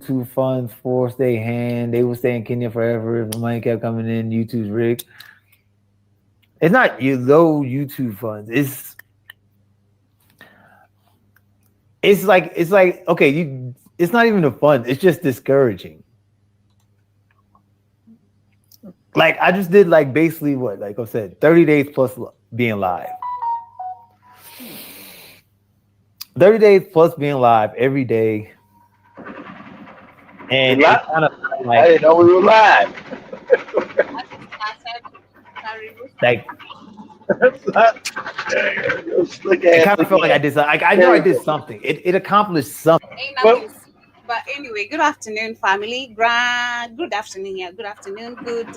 YouTube funds forced their hand. They would stay in Kenya forever if the money kept coming in. YouTube's rigged. It's not low YouTube funds. It's like okay, it's not even a fun. It's just discouraging. Like I just did like basically what, like I said, 30 days plus being live. 30 days plus being live every day. And it's kind of I like didn't know we were live. like Slick it ass kind of felt like I again. did something. Like I know I did something. It accomplished something. Ain't Well, nothing. But anyway, good afternoon, family. Good afternoon, yeah. Good afternoon. Good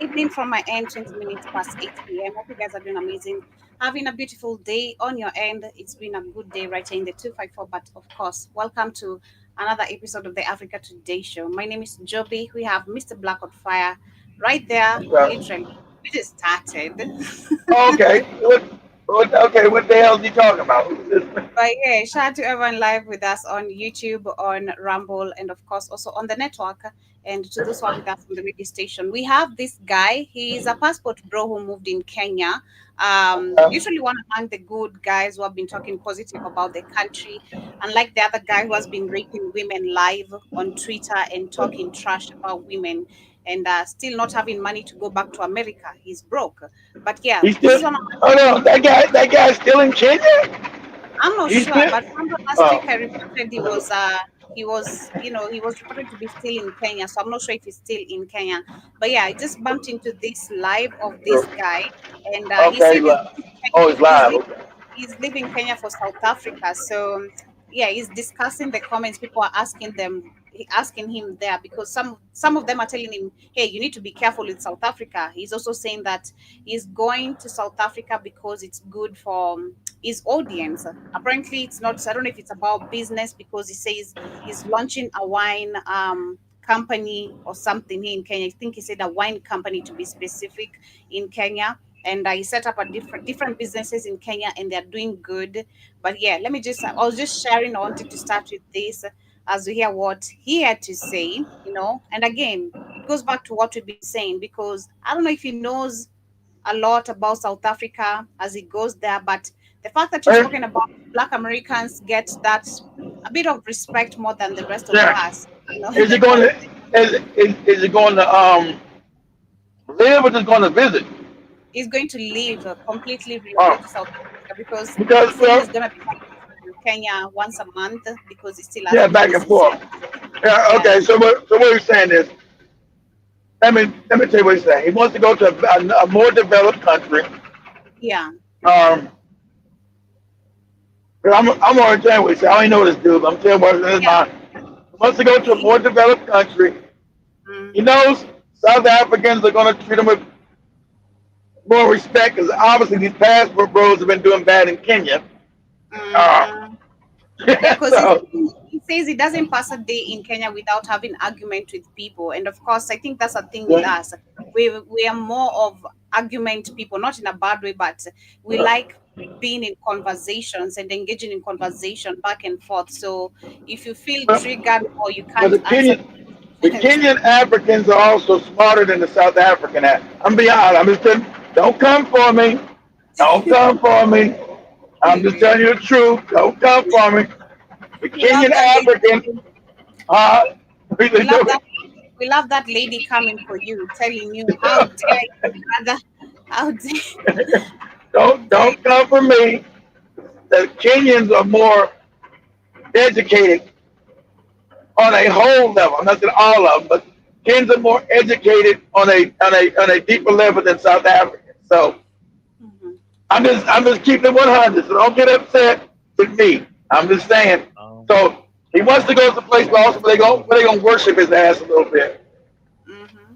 evening from my end. 20 minutes past 8 p.m. Hope you guys are doing amazing. Having a beautiful day on your end. It's been a good day right here in the 254. But of course, welcome to another episode of the Africa Today Show. My name is Joby. We have Mr. Black on Fire right there. Literally, we just started. okay. Okay, what the hell is he talking about? Who's this? But yeah, shout out to everyone live with us on YouTube, on Rumble, and of course also on the network. And to those who are with us on the radio station, we have this guy. He's a passport bro who moved in Kenya. Usually one among the good guys who have been talking positive about the country, unlike the other guy who has been raping women live on Twitter and talking trash about women, and still not having money to go back to America. He's broke. But yeah, He's this still. is one. Oh no, that guy's still in Kenya. I'm not He's sure, still. but remember last Oh, week I reported he was reported to be still in Kenya. So I'm not sure if he's still in Kenya. But yeah, I just bumped into this live of this guy, and he okay. said Well, oh, he's live. Okay. he's leaving Kenya for South Africa. So yeah, he's discussing the comments. People are asking him there because some of them are telling him, hey, you need to be careful with South Africa. He's also saying that he's going to South Africa because it's good for his audience. Apparently it's not, I don't know if it's about business, because he says he's launching a wine company or something here in Kenya. I think he said a wine company to be specific in Kenya. And he set up a different businesses in Kenya, and they're doing good. But yeah, I was just sharing. I wanted to start with this as we hear what he had to say, And again, it goes back to what we've been saying, because I don't know if he knows a lot about South Africa as he goes there, but the fact that you've Eh, spoken about Black Americans get that a bit of respect more than the rest of yeah. us, in Is the he going to? country. Is he going to live or just going to visit? He's going to leave, completely relocate Oh, to South Africa, because he because says well, he's going to be coming to Kenya once a month because he still has yeah, back and businesses here. forth. Yeah. Yeah, Okay. So what he's saying is, let me tell you what he's saying. He wants to go to a more developed country. yeah, Um, I'm already telling what he said. I don't even know this dude, but I'm telling what's in his yeah. mind. He wants to go to a He, more developed country. mm, He knows South Africans are going to treat him with more respect because obviously these passport bros have been doing bad in Kenya. Uh, mhm. Yeah, because so, he says he doesn't pass a day in Kenya without having argument with people. And of course, I think that's a thing with yeah. us. We are more of argument people, not in a bad way, but we like being in conversations and engaging in conversation back and forth. So if you feel But, triggered or you but can't answer The questions, Kenyan Africans are also smarter than the South African. I'm being honest. I'm just saying, don't come for me. Don't come for me. I'm just telling you the truth. Don't come for me. The we love Kenyan that lady. African, uh, We love that. We love that lady coming for you, telling you, "How dare you, brother? How dare don't come for me. The Kenyans are more educated on a whole level. I'm not saying all of them, but Kenyans are more educated on a deeper level than South Africans. So you?" I'm just keeping it 100. So don't get upset with me. I'm just saying. So he wants to go to a place where also where they gonna worship his ass a little bit. Mm-hmm.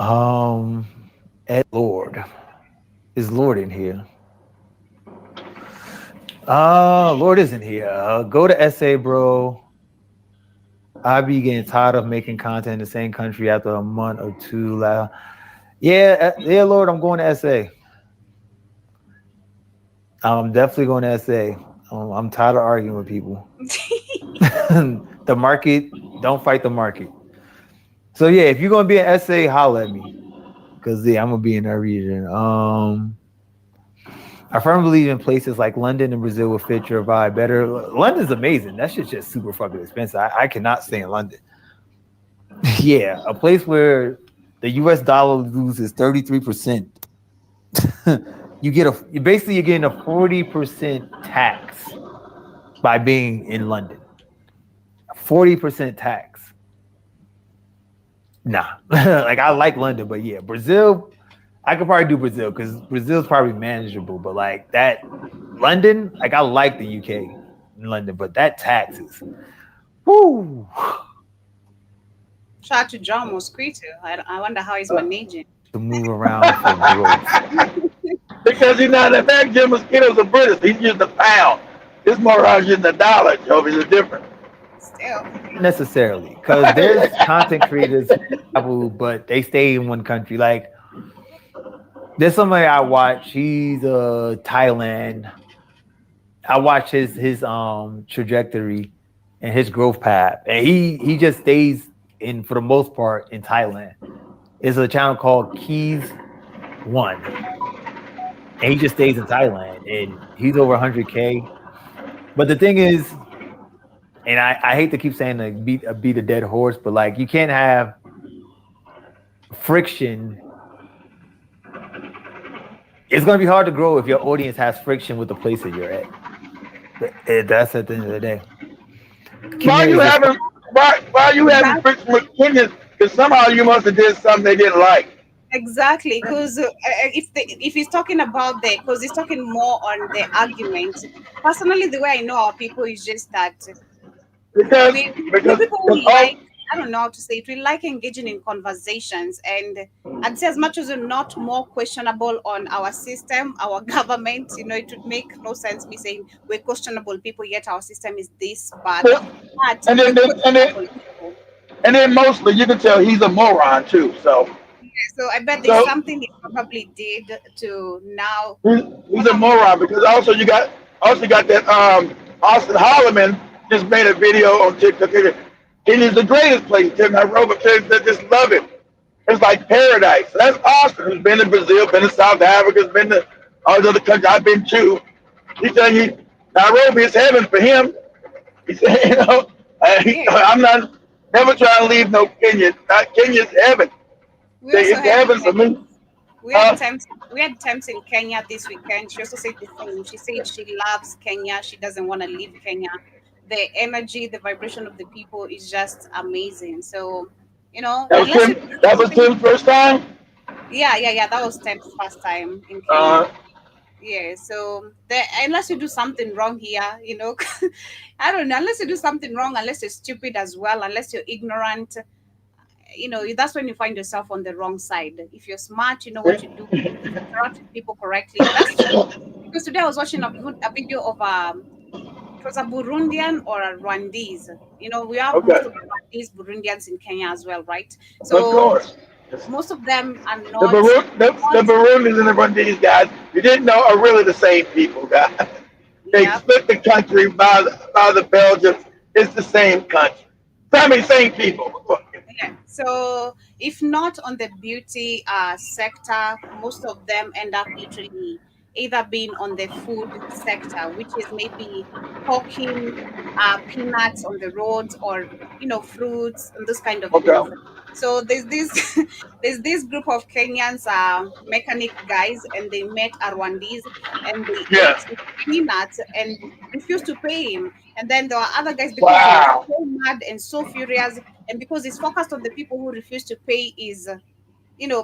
Um, Ed Lord is Lord in here? Lord isn't here. Go to SA, bro. I be getting tired of making content in the same country after a month or two. Yeah, Lord, I'm going to SA. I'm definitely going to SA. I'm tired of arguing with people. The market, don't fight the market. So yeah, if you're gonna be an SA, holler at me. Cause yeah, I'm gonna be in that region. I firmly believe in places like London and Brazil will fit your vibe better. London's amazing. That shit's just super fucking expensive. I cannot stay in London. Yeah, a place where the US dollar loses 33%. You basically you're getting a 40% tax by being in London. 40% tax. Nah. Like I like London, but yeah, Brazil, I could probably do Brazil because Brazil's probably manageable. But like that London, like I like the UK in London, but that taxes. Whoo. Shout out to John Mosquito. I wonder how he's managing. To move around for growth. Because he's not, in fact, Jim Mosquito's a British. He's using the pound. This more around using the dollar, Joe. It's different. Still. Not necessarily, because there's content creators who travel, but they stay in one country. Like there's somebody I watch. He's Thailand. I watch his trajectory and his growth path, and he just stays in for the most part in Thailand. It's a channel called Keys One, and he just stays in Thailand, and he's over 100K. But the thing is, and I hate to keep saying like beat a dead horse, but like you can't have friction. It's gonna be hard to grow if your audience has friction with the place that you're at. That's at the end of the day. Why Kenya you is a, having why you having Exactly. friction with Kenyans? Because somehow you must have did something they didn't like. Exactly, because if he's talking about the, because he's talking more on the argument. Personally, the way I know our people is just that Because we because people because will all like, I don't know how to say it, we like engaging in conversations. And I'd say as much as we're not more questionable on our system, our government, it would make no sense me saying we're questionable people, yet our system is this bad. But and we're then questionable people. and then mostly you can tell he's a moron too. So I bet there's So something he probably did to now. he's a moron because also got that Austin Holloman just made a video on TikTok. Kenya's the greatest place. Tim Nairobi that just love it. It's like paradise. So that's Austin, who's been to Brazil, been to South Africa, has been to all the other countries I've been to. He's telling you Nairobi is heaven for him. He said, Yeah, I'm not never trying to leave no Kenya. Not Kenya's heaven. we also It's had heaven for me. we had Uh, temps we had temps in Kenya this weekend. She also said the same. She said she loves Kenya. She doesn't want to leave Kenya. The energy, the vibration of the people is just amazing. So, unless you do That was something, Tim's first time. yeah. That was Temp's first time in Kenya. Uh, Yeah, so unless you do something wrong here, I don't know, unless you do something wrong, unless you're stupid as well, unless you're ignorant, that's when you find yourself on the wrong side. If you're smart, you know what you do, if you interact with people correctly. That's true. Because today I was watching a video of it was a Burundian or a Rwandese. We have most okay, of the Rwandese Burundians in Kenya as well, right? of So course. most of them are The not Baroon, the not Burundis and the Burundese guys you didn't know are really the same people, guys. They yeah. split the country by the Belgians. It's the same country. I mean, same people. Yeah. So if not on the beauty sector, most of them end up literally either being on the food sector, which is maybe hawking peanuts on the roads, or fruits and those kind of Okay. things. So there's this there's this group of Kenyans mechanic guys, and they met a Rwandese, and they ate Yeah. his peanuts and refused to pay him. And then there were other guys, because they were Wow. so mad and so furious, and because he's focused on the people who refuse to pay his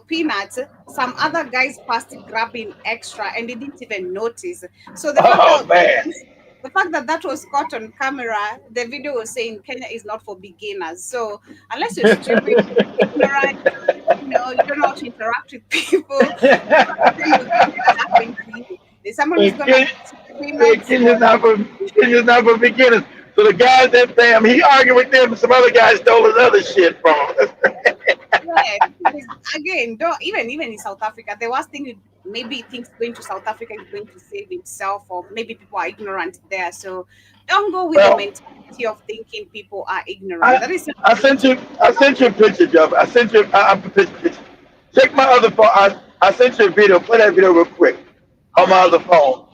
peanuts, some other guys passed grabbing extra and he didn't even notice. So Oh man. the fact that that was caught on camera, the video was saying Kenya is not for beginners. So unless you're stupid, ignorant, you don't know how to interact with people, what's gonna happen to you. There's someone who's gonna Ken- pass you peanuts, Kenya's or not for Kenya's not for beginners. So the guys that fam, he argued with them, and some other guys stole his other shit from him. Yeah, again, don't even in South Africa, the worst thing maybe thinks going to South Africa is going to save himself, or maybe people are ignorant there. So don't go with the Well, mentality of thinking people are ignorant. I That is I sent you a picture, Jeff. I sent you I'm a picture. Check my other phone. I sent you a video. Play that video real quick all on my other right. phone.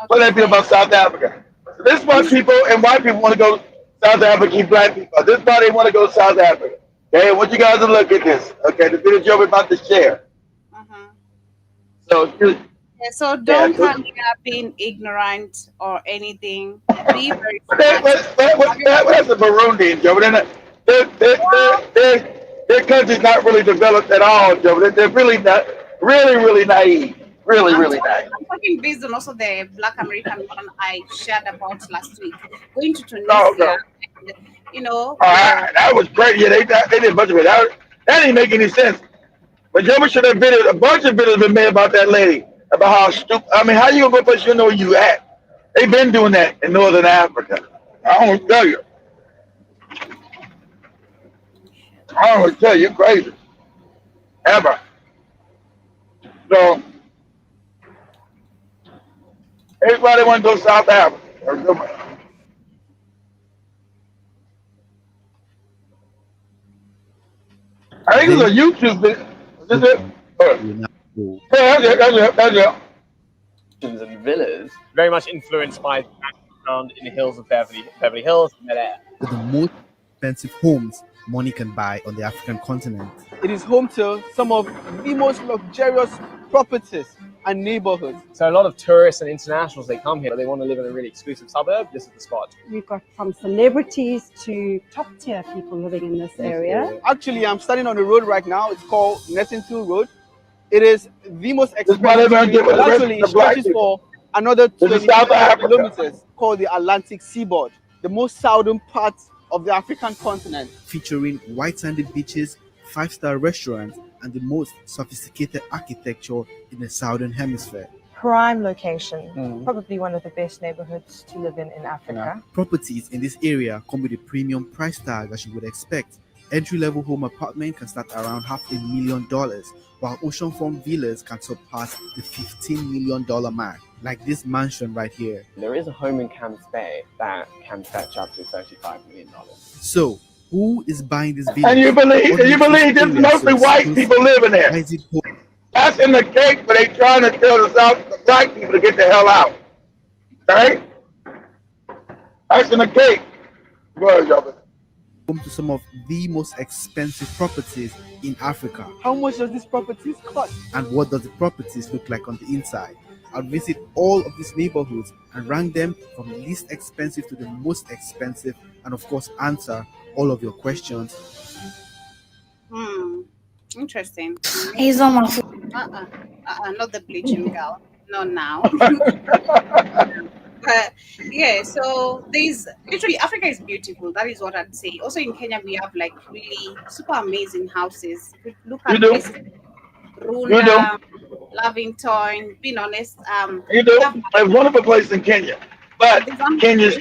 Play Okay, that video play. about South Africa. So this is why people and white people want to go South Africa, keep black people. This is why they want to go to South Africa. Okay, I want you guys to look at this. Okay, the video Joe about to share. Uh-huh. So Yeah, so yeah, don't so, come here being ignorant or anything. Be very but smart. that's a Burundi, Joe. Their country's not really developed at all, Joe. They're really not, really naive. Really naive. I'm talking based on also the Black American one I shared about last week. Going to Oh, Tunisia, okay. and, your That was great. Yeah, they did a bunch of it. That didn't make any sense. But Joe should have videos, a bunch of videos been made about that lady, about how stupid. I mean, how you gonna go place you know where you at? They've been doing that in Northern Africa. I don't tell you. I don't tell you, crazy ever. So everybody want to go to South Africa. I think Then it's a YouTube video. Is this it? we now go. Yeah, that's it. And villas, very much influenced by the background in the hills of Beverly Hills, Bel Air. To the most expensive homes money can buy on the African continent. It is home to some of the most luxurious properties and neighborhoods. So a lot of tourists and internationals, they come here, they want to live in a really exclusive suburb. This is the spot. We've got from celebrities to top tier people living in this area. Actually, I'm standing on the road right now. It's called Nettington Road. It is the most This is why they expensive don't street, get with and the rest actually of it the black stretches people. for another This is 20 South Africa. kilometers, called the Atlantic Seaboard, the most southern part of the African continent. Featuring white sandy beaches, five-star restaurants, and the most sophisticated architecture in the southern hemisphere. Prime location, probably one of the best neighborhoods to live in Africa. Properties in this area come with a premium price tag as you would expect. Entry-level home apartment can start around $500,000, while oceanfront villas can surpass the $15 million mark, like this mansion right here. There is a home in Camps Bay that can fetch up to $35 million. So, who is buying this villa? And you What believe makes there's area mostly so white exclusive? people living Why there. is it home? That's in the cake, but they trying to tell the black people to get the hell out. Right? That's in the cake. Go ahead, y'all. Home to some of the most expensive properties in Africa. How much does these properties cost? And what does the properties look like on the inside? I'll visit all of these neighborhoods and rank them from the least expensive to the most expensive, and of course answer all of your questions. Interesting. He's on my Not the bleaching girl. Not now. Yeah, so there's literally Africa is beautiful. That is what I'd say. Also in Kenya, we have like really super amazing houses. If you look You at do. places You do. Runda, Lavington, being honest, You do. It's a wonderful place in Kenya. But Kenya's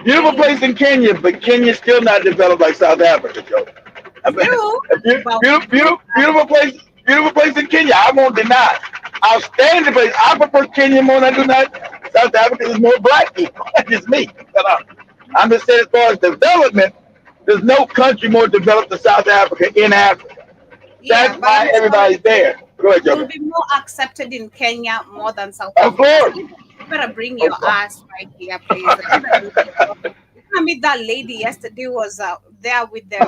beautiful place in Kenya, but Kenya's still not developed like South Africa, Joe. I mean, beautiful place in Kenya. I won't deny. Outstanding place. I prefer Kenya more than I do not South Africa. There's more black people. That's just me. But, I'm just saying, as far as development, there's no country more developed than South Africa in Africa. That's why everybody's there. Go ahead, You'll Joe. be more accepted in Kenya more than South Of Africa. course. You better bring your ass right here, please. I meet that lady yesterday was there with the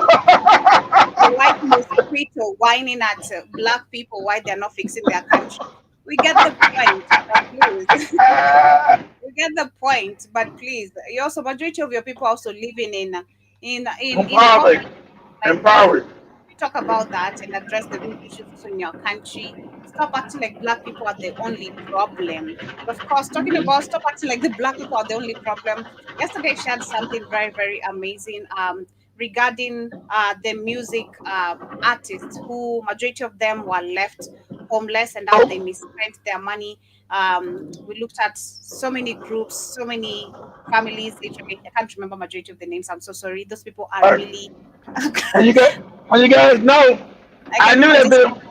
white mosquito whining at black people why they're not fixing their country. We get the point, but please. We get the point, but please. You also majority of your people also living in Empowered. Empowered. we talk about that and address the real issues in your country. Stop acting like black people are the only problem. But of course, talking about stop acting like the black people are the only problem. Yesterday, I shared something very, very amazing regarding the music artists who majority of them were left homeless and how they misspent their money. We looked at so many groups, so many families. Literally, I can't remember majority of the names. I'm so sorry. Those people are really And you guys know I knew that video.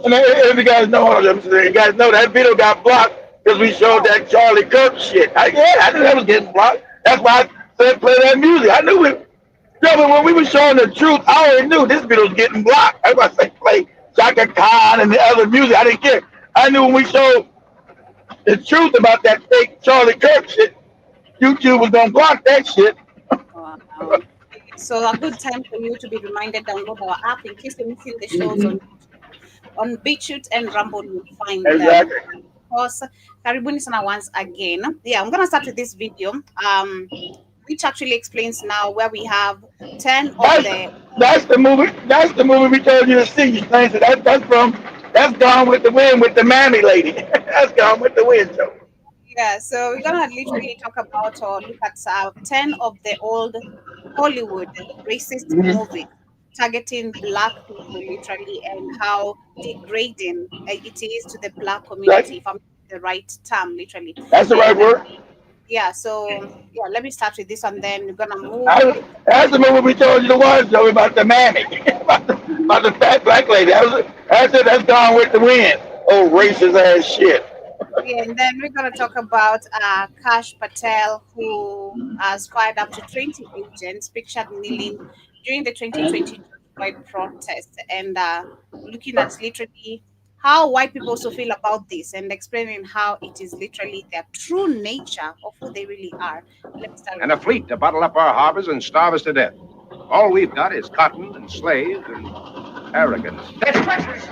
And if you guys know, you guys know that video got blocked because we showed that Charlie Kirk shit. I knew that was getting blocked. That's why I said play that music. I knew it. Yeah, but when we were showing the truth, I already knew this video was getting blocked. That's why I said play Shaka Khan and the other music. I didn't care. I knew when we showed the truth about that fake Charlie Kirk shit, YouTube was gonna block that shit. Wow. So a good time for you to be reminded, download our app in case you're missing the shows on BitChute and Rumble. You'll find them. Exactly. Of course, karibuni sana once again. Yeah, I'm gonna start with this video, which actually explains now where we have 10 of the. That's the movie. That's the movie we told you to see. You think that's Gone with the Wind with the mammy lady. That's Gone with the Wind, Joe. Yeah, so we're gonna literally talk about or look at 10 of the old Hollywood racist movies targeting black people literally, and how degrading it is to the black community, if I'm using the right term, literally. That's the right word. Yeah, so yeah, let me start with this and then we're gonna move. That's the movie we told you to watch, Joe, about the mammy, about the fat black lady. That's Gone with the Wind. Oh, racist ass shit. Yeah, and then we're going to talk about Kash Patel, who has fired up to 20 agents pictured kneeling during the 2020 George Floyd protest, and looking at literally how white people also feel about this and explaining how it is literally their true nature of who they really are. Let's start. And a fleet to bottle up our harbors and starve us to death. All we've got is cotton and slaves and arrogance. That's treacherous.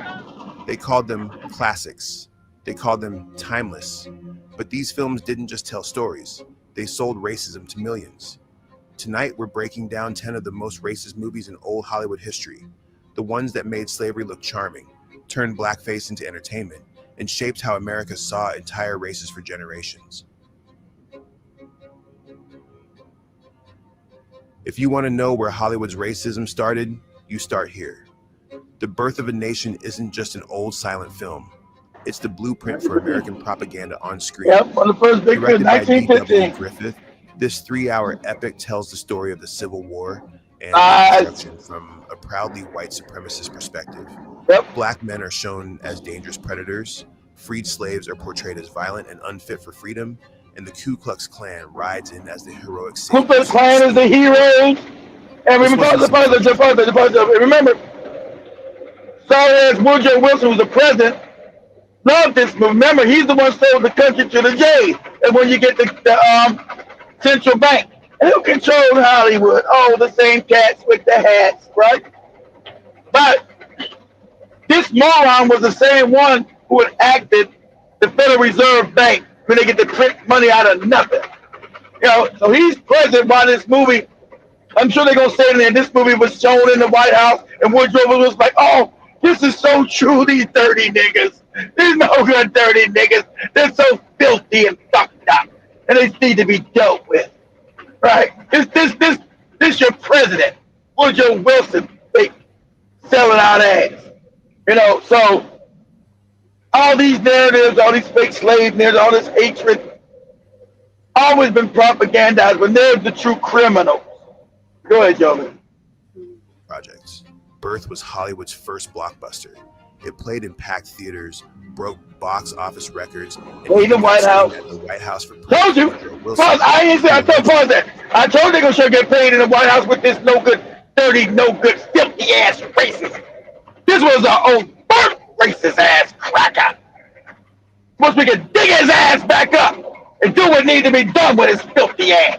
They called them classics. They called them timeless. But these films didn't just tell stories. They sold racism to millions. Tonight, we're breaking down 10 of the most racist movies in old Hollywood history. The ones that made slavery look charming, turned blackface into entertainment, and shaped how America saw entire races for generations. If you want to know where Hollywood's racism started, you start here. The Birth of a Nation isn't just an old silent film. It's the blueprint for American propaganda on screen. Yep, one of the first big films, 1915. Griffith, this 3-hour epic tells the story of the Civil War and Reconstruction from a proudly white supremacist perspective. Yep. Black men are shown as dangerous predators, freed slaves are portrayed as violent and unfit for freedom, and the Ku Klux Klan rides in as the heroic Ku Klux Klan is the heroes. And remember, sorry, Woodrow Wilson was the president. Love this, but remember, he's the one sold the country to the Jays. And when you get the central bank, and who controlled Hollywood? Oh, the same cats with the hats, right? But this moron was the same one who had acted the Federal Reserve Bank when they get to print money out of nothing. You know, so he's president while this movie, I'm sure they're going to say in there, this movie was shown in the White House, and Woodrow was like, oh, this is so true, these dirty niggas. These no good dirty niggas. They're so filthy and fucked up. And they need to be dealt with. Right? This your president, Woodrow Wilson, they selling out ass. You know, so all these narratives, all these fake slave narratives, all this hatred, always been propagandized when they're the true criminals. Go ahead, Geoge. Projects. Birth was Hollywood's first blockbuster. It played in packed theaters, broke box office records, and in the White House. At the White House for told you. Pause. I told that. I told they're gonna sure get paid in the White House with this no good, dirty, no good, filthy ass racist. This was our own first racist ass cracker. Once we can dig his ass back up and do what needs to be done with his filthy ass.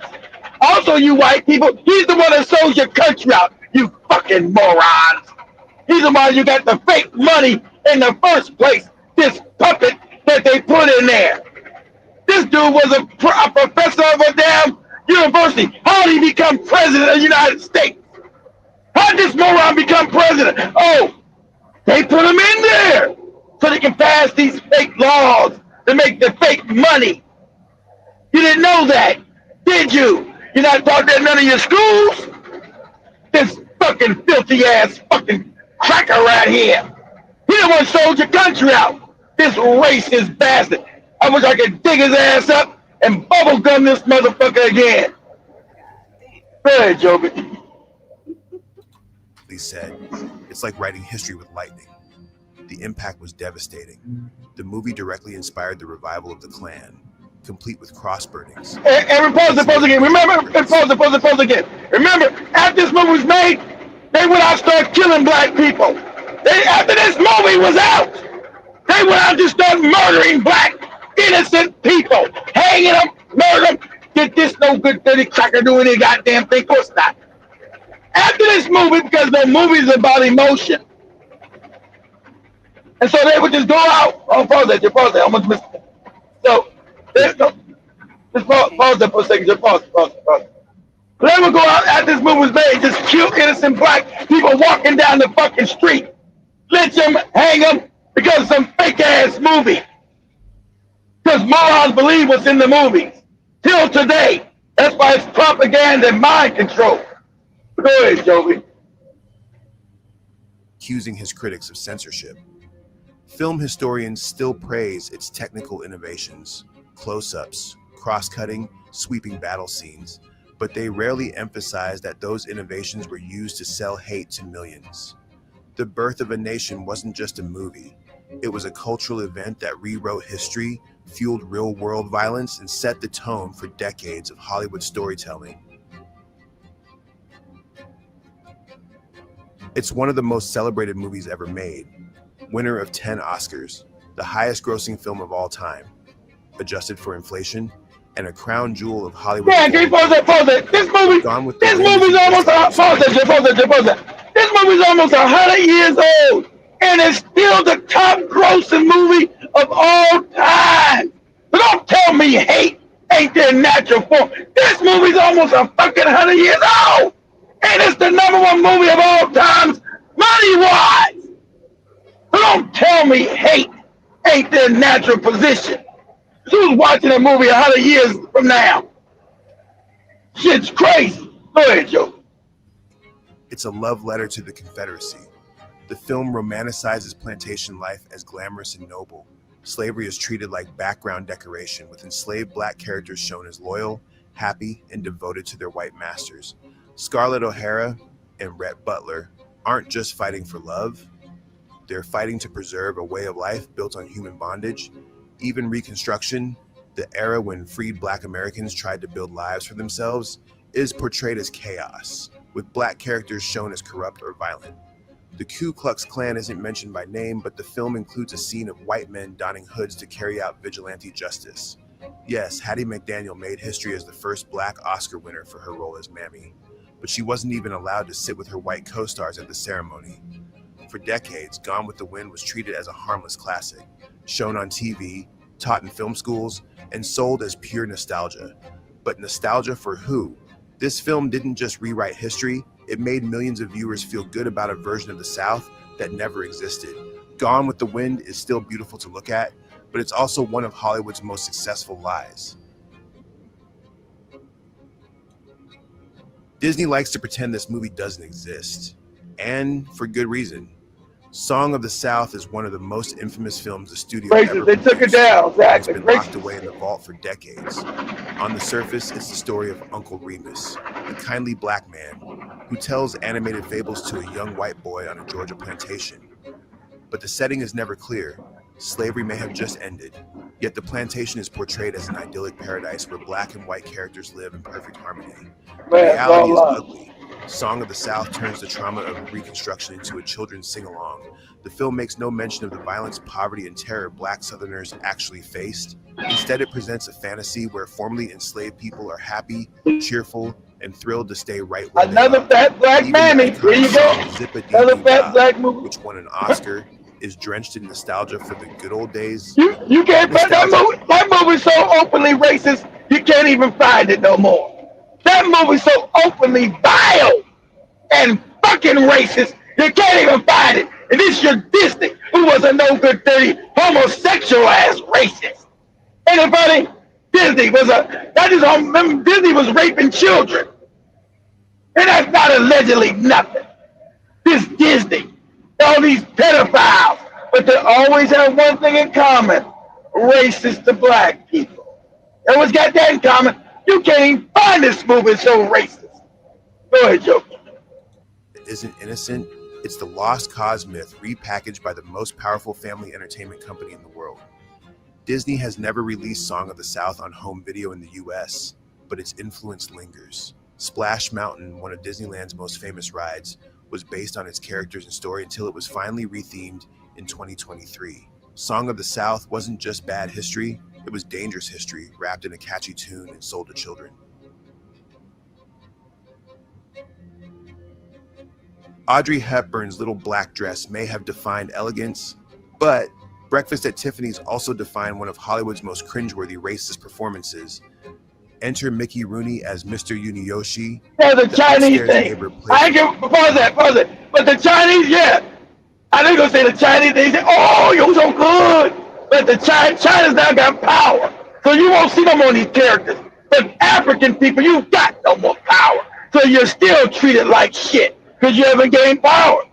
Also, you white people, he's the one that sold your country out. You fucking morons. He's the one you got the fake money in the first place. This puppet that they put in there. This dude was a professor of a damn university. How did he become president of the United States? How did this moron become president? Oh, they put him in there so they can pass these fake laws to make the fake money. You didn't know that, did you? You're not taught that in none of your schools? This fucking filthy ass fucking cracker right here. He the one sold your country out. This racist bastard. I wish I could dig his ass up and bubblegum this motherfucker again. Go ahead, Geoge. Lee said, "It's like writing history with lightning." The impact was devastating. The movie directly inspired the revival of the Klan, complete with cross burnings. And pause again. Remember, pause again. Remember, after this movie was made, they went out and started killing black people. After this movie was out, they went out and just started murdering black innocent people, hanging them, murdering them. Did this no good dirty cracker do any goddamn thing? Of course not. After this movie, because the movie is about emotion, and so they would just go out. Oh, pause that. I almost missed it. So, just pause that for a second. Just pause. They would go out after this movie was made, just kill innocent black people walking down the fucking street, lynch them, hang them, because of some fake ass movie. Because morons believe what's in the movies till today. That's why it's propaganda and mind control. Go ahead, Geoge. Accusing his critics of censorship. Film historians still praise its technical innovations, close-ups, cross-cutting, sweeping battle scenes, but they rarely emphasize that those innovations were used to sell hate to millions. The Birth of a Nation wasn't just a movie. It was a cultural event that rewrote history, fueled real-world violence, and set the tone for decades of Hollywood storytelling. It's one of the most celebrated movies ever made, winner of 10 Oscars, the highest grossing film of all time, adjusted for inflation, and a crown jewel of Hollywood. Yeah, can you pause it? This movie's almost This movie's almost 100 years old, and it's still the top grossing movie of all time. So don't tell me hate ain't their natural form. This movie's almost a fucking 100 years old, and it's the #1 movie of all times, money-wise. So don't tell me hate ain't their natural position. Who's watching a movie 100 years from now? Shit's crazy. Go ahead, Joe. It's a love letter to the Confederacy. The film romanticizes plantation life as glamorous and noble. Slavery is treated like background decoration, with enslaved black characters shown as loyal, happy, and devoted to their white masters. Scarlett O'Hara and Rhett Butler aren't just fighting for love. They're fighting to preserve a way of life built on human bondage. Even Reconstruction, the era when freed black Americans tried to build lives for themselves, is portrayed as chaos, with black characters shown as corrupt or violent. The Ku Klux Klan isn't mentioned by name, but the film includes a scene of white men donning hoods to carry out vigilante justice. Yes, Hattie McDaniel made history as the first black Oscar winner for her role as Mammy, but she wasn't even allowed to sit with her white co-stars at the ceremony. For decades, Gone with the Wind was treated as a harmless classic, shown on TV, taught in film schools, and sold as pure nostalgia. But nostalgia for who? This film didn't just rewrite history, it made millions of viewers feel good about a version of the South that never existed. Gone with the Wind is still beautiful to look at, but it's also one of Hollywood's most successful lies. Disney likes to pretend this movie doesn't exist, and for good reason. Song of the South is one of the most infamous films the studio ever They took it down, exactly. It's been locked away in the vault for decades. On the surface, it's the story of Uncle Remus, a kindly black man who tells animated fables to a young white boy on a Georgia plantation. But the setting is never clear. Slavery may have just ended, yet the plantation is portrayed as an idyllic paradise where black and white characters live in perfect harmony. The reality is ugly. Song of the South turns the trauma of Reconstruction into a children's sing-along. The film makes no mention of the violence, poverty, and terror black Southerners actually faced. Instead, it presents a fantasy where formerly enslaved people are happy, cheerful, and thrilled to stay right where Another fat black mammy. Here you go. Another fat black movie. Which won an Oscar, is drenched in nostalgia for the good old days. You can't find that movie. That movie's so openly racist, you can't even find it no more. That movie's so openly vile and fucking racist, you can't even find it. And this is your Disney, who was a no good dirty homosexual ass racist. Anybody? Disney was Disney was raping children. And that's not allegedly nothing. This Disney, all these pedophiles, but they always have one thing in common: racist to black people. They always got that in common. You can't even find this movie so racist. Go ahead, Joe. isn't innocent, it's the lost cause myth repackaged by the most powerful family entertainment company in the world. Disney has never released Song of the South on home video in the US, but its influence lingers. Splash Mountain, one of Disneyland's most famous rides, was based on its characters and story until it was finally rethemed in 2023. Song of the South wasn't just bad history, it was dangerous history wrapped in a catchy tune and sold to children. Audrey Hepburn's little black dress may have defined elegance, but Breakfast at Tiffany's also defined one of Hollywood's most cringeworthy racist performances. Enter Mickey Rooney as Mr. Yuniyoshi. Yeah, the Chinese thing. I can pause that. But the Chinese, yeah. I think gonna say the Chinese, they say, oh, you're so good. But the China's now got power. So you won't see no more of these characters. But African people, you got no more power. So you're still treated like shit because you haven't gained power.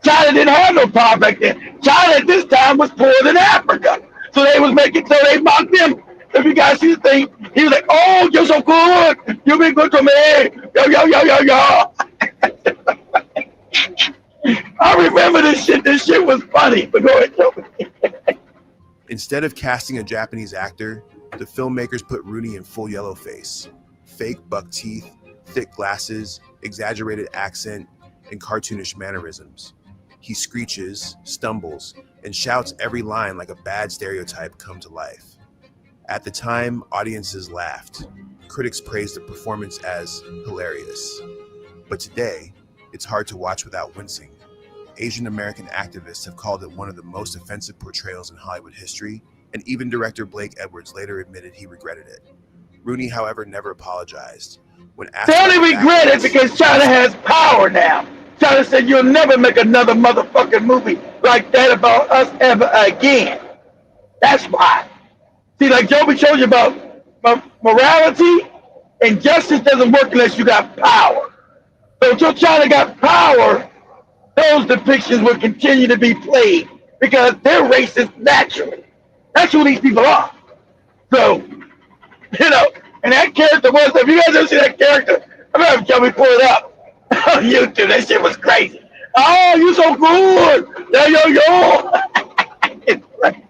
China didn't have no power back then. China at this time was poorer than Africa. So they mocked them. If you guys see the thing, he was like, oh, you're so good. You've been good to me. Yo. I remember this shit. This shit was funny. But go ahead, Joe. Instead of casting a Japanese actor, the filmmakers put Rooney in full yellow face, fake buck teeth, thick glasses, exaggerated accent, and cartoonish mannerisms. He screeches, stumbles, and shouts every line like a bad stereotype come to life. At the time, audiences laughed. Critics praised the performance as hilarious. But today, it's hard to watch without wincing. Asian American activists have called it one of the most offensive portrayals in Hollywood history, and even director Blake Edwards later admitted he regretted it. Rooney, however, never apologized. When asked, they only regret it because China has power now. China said you'll never make another motherfucking movie like that about us ever again. That's why. See, like Geoge showed you about morality and justice doesn't work unless you got power. So until China got power, those depictions will continue to be played because they're racist naturally. That's who these people are. So, and that character was, if you guys ever see that character, I'm going to have Geoge pull it up on YouTube. That shit was crazy. Oh, you so good. Yo. It's crazy.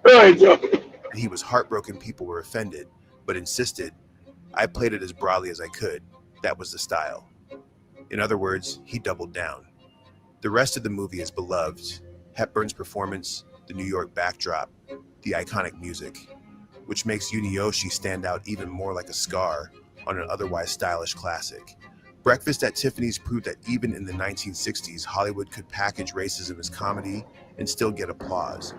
Go ahead, Geoge. He was heartbroken people were offended, but insisted, I played it as broadly as I could. That was the style. In other words, he doubled down. The rest of the movie is beloved. Hepburn's performance, the New York backdrop, the iconic music, which makes Yuniyoshi stand out even more like a scar on an otherwise stylish classic. Breakfast at Tiffany's proved that even in the 1960s, Hollywood could package racism as comedy and still get applause.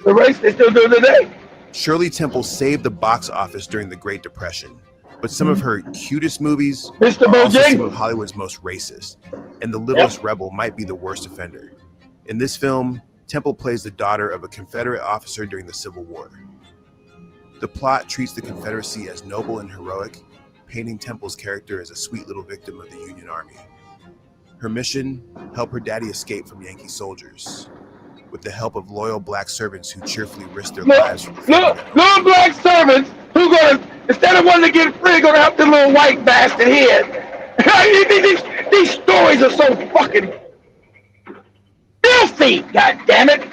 The race they still do today. Shirley Temple saved the box office during the Great Depression, but some of her cutest movies Mr. are also some Bojangles. of Hollywood's most racist, and The Littlest Rebel might be the worst offender. In this film, Temple plays the daughter of a Confederate officer during the Civil War. The plot treats the Confederacy as noble and heroic, painting Temple's character as a sweet little victim of the Union Army. Her mission, help her daddy escape from Yankee soldiers, with the help of loyal black servants who cheerfully risk their lives for the freedom. Little black servants who instead of wanting to get free, gonna help the little white bastard here. These stories are so fucking filthy, goddammit.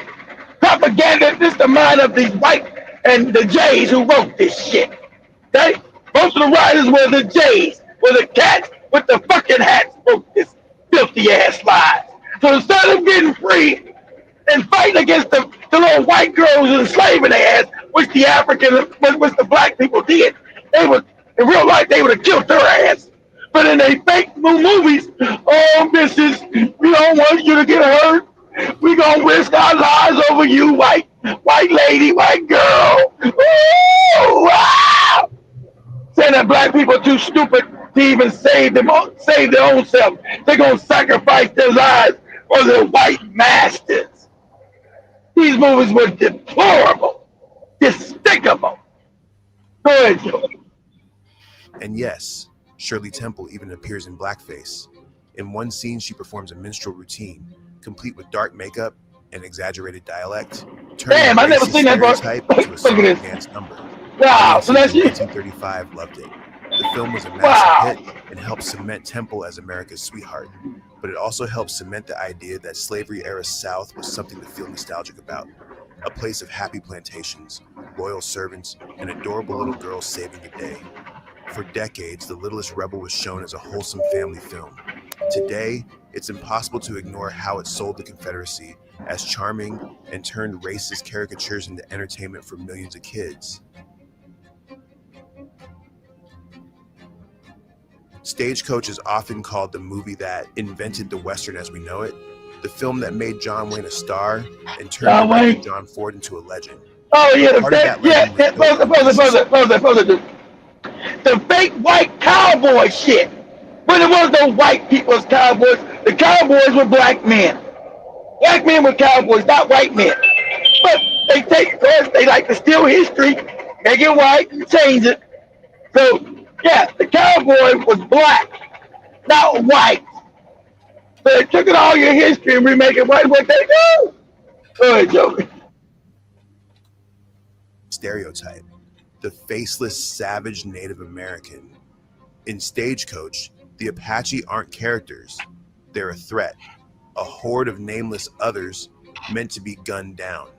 Propaganda, this is the mind of these white and the Jays who wrote this shit. Okay? Most of the writers were the Jays, were the cats with the fucking hats wrote this filthy ass lies. So instead of getting free and fighting against the little white girls enslaving their ass, which the black people did, they would, in real life, they would have killed their ass. But in they fake movies, oh, missus, we don't want you to get hurt. We gonna risk our lives over you, white lady, white girl. Ooh, wow! Saying that black people are too stupid to even save their own self. They're gonna sacrifice their lives for their white masters. These movies were deplorable, despicable. Go ahead, Joe. And yes, Shirley Temple even appears in blackface. In one scene, she performs a minstrel routine, complete with dark makeup and exaggerated dialect, Damn, I never seen that. Type into a song and dance number. Wow, so that's you. 1935 loved it. The The film was a massive hit and helped cement Temple as America's sweetheart, but it also helped cement the idea that slavery-era South was something to feel nostalgic about, a place of happy plantations, loyal servants, and adorable little girls saving the day. For decades, The Littlest Rebel was shown as a wholesome family film. Today, it's impossible to ignore how it sold the Confederacy as charming and turned racist caricatures into entertainment for millions of kids. Stagecoach is often called the movie that invented the Western as we know it, the film that made John Wayne a star and turned director John Ford into a legend. Oh yeah, the fake white cowboy shit. But it was no white people's cowboys. The cowboys were black men. Black men were cowboys, not white men. But they take, of course, they like to steal history, make it white, and change it. So, yeah, the cowboy was black, not white. So they took it all your history and remake it white. What they do? Go ahead, Geoge. Stereotype. The faceless, savage Native American. In Stagecoach, the Apache aren't characters. They're a threat, a horde of nameless others meant to be gunned down.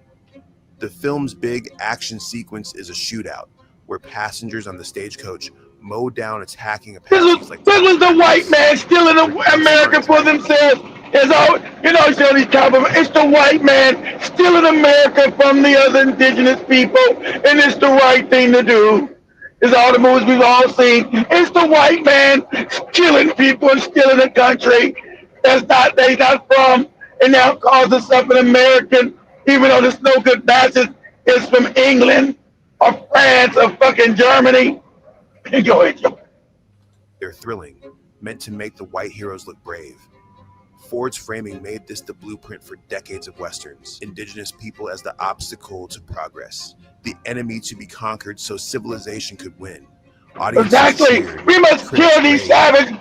The film's big action sequence is a shootout where passengers on the stagecoach mow down attacking Apaches like this was the white man stealing America for themselves. It's all, show these cowboys. It's the white man stealing America from the other indigenous people, and it's the right thing to do. It's all the movies we've all seen. It's the white man killing people and stealing the country they're not from, and now calls himself an American, even though this no good bastard is from England or France or fucking Germany. Go ahead, Joe. They're thrilling, meant to make the white heroes look brave. Ford's framing made this the blueprint for decades of Westerns, indigenous people as the obstacle to progress, the enemy to be conquered so civilization could win. Audiences exactly. We must kill these savage.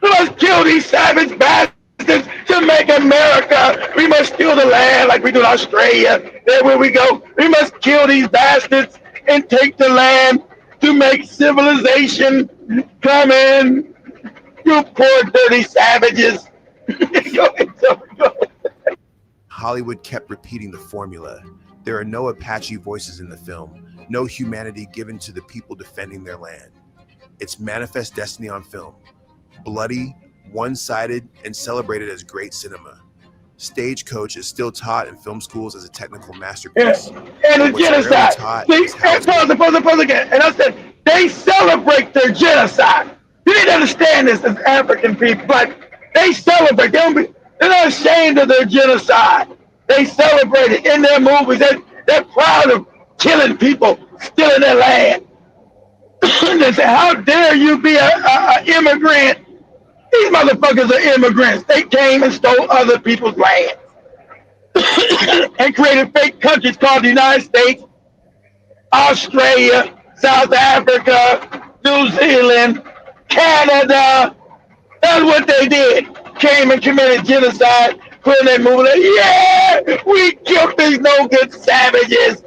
We must kill these savage bastards to make America. We must steal the land like we do in Australia. There where we go. We must kill these bastards and take the land to make civilization come in. You poor dirty savages. Hollywood kept repeating the formula. There are no Apache voices in the film, no humanity given to the people defending their land. It's Manifest Destiny on film. Bloody, one-sided, and celebrated as great cinema. Stagecoach is still taught in film schools as a technical masterpiece. And the genocide. And I said, they celebrate their genocide. You need to understand this as African people. Like, they celebrate. They're not ashamed of their genocide. They celebrate it in their movies. They're proud of killing people, stealing their land. They say, how dare you be an immigrant? These motherfuckers are immigrants. They came and stole other people's land and created fake countries called the United States, Australia, South Africa, New Zealand, Canada. That's what they did. Came and committed genocide, put in that movie like, yeah, we killed these no good savages.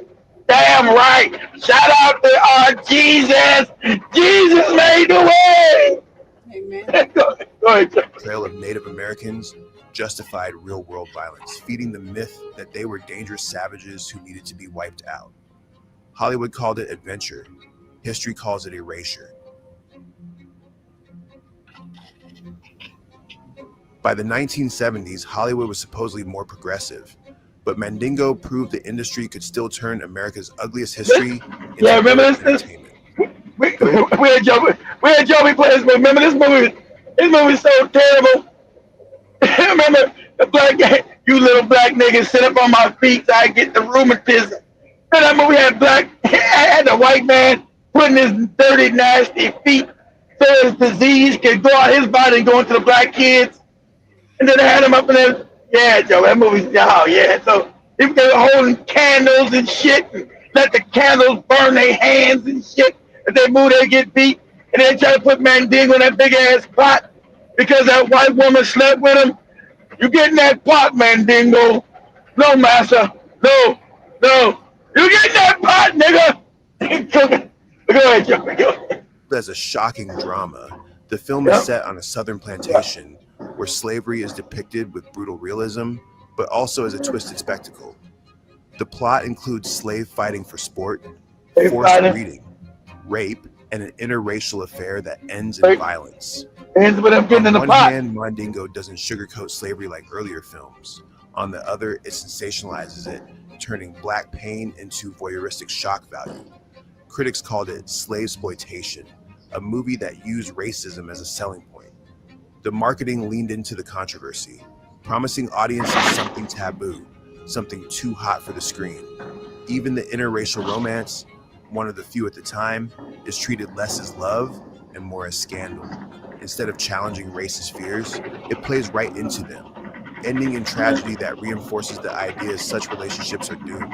Damn right. Shout out to our Jesus. Jesus made the way. Amen. Go ahead. Trail of Native Americans justified real-world violence, feeding the myth that they were dangerous savages who needed to be wiped out. Hollywood called it adventure. History calls it erasure. By the 1970s, Hollywood was supposedly more progressive, but Mandingo proved the industry could still turn America's ugliest history into entertainment. We had Joey play this movie. Remember this movie? This movie's so terrible. Remember the black guy, you little black niggas sit up on my feet so I get the rheumatism. And that movie had the white man putting his dirty, nasty feet so his disease could go out his body and go into the black kids. And then they had him up in there. Yeah, Joe, that movie's, oh yeah. So they were holding candles and shit and let the candles burn their hands and shit. If they move, they get beat. And they try to put Mandingo in that big ass pot because that white woman slept with him. You get in that pot, Mandingo. No, massa. No. You get in that pot, nigga. Go ahead, Joe. Billed as a shocking drama, the film is set on a southern plantation where slavery is depicted with brutal realism, but also as a twisted spectacle. The plot includes slave fighting for sport, forced breeding, rape, and an interracial affair that ends in violence. Ends with him getting in the On one pot. hand, Mandingo doesn't sugarcoat slavery like earlier films. On the other, it sensationalizes it, turning black pain into voyeuristic shock value. Critics called it slave-sploitation, a movie that used racism as a selling point. The marketing leaned into the controversy, promising audiences something taboo, something too hot for the screen. Even the interracial romance, one of the few at the time, is treated less as love and more as scandal. Instead of challenging racist fears, it plays right into them, ending in tragedy that reinforces the idea such relationships are doomed.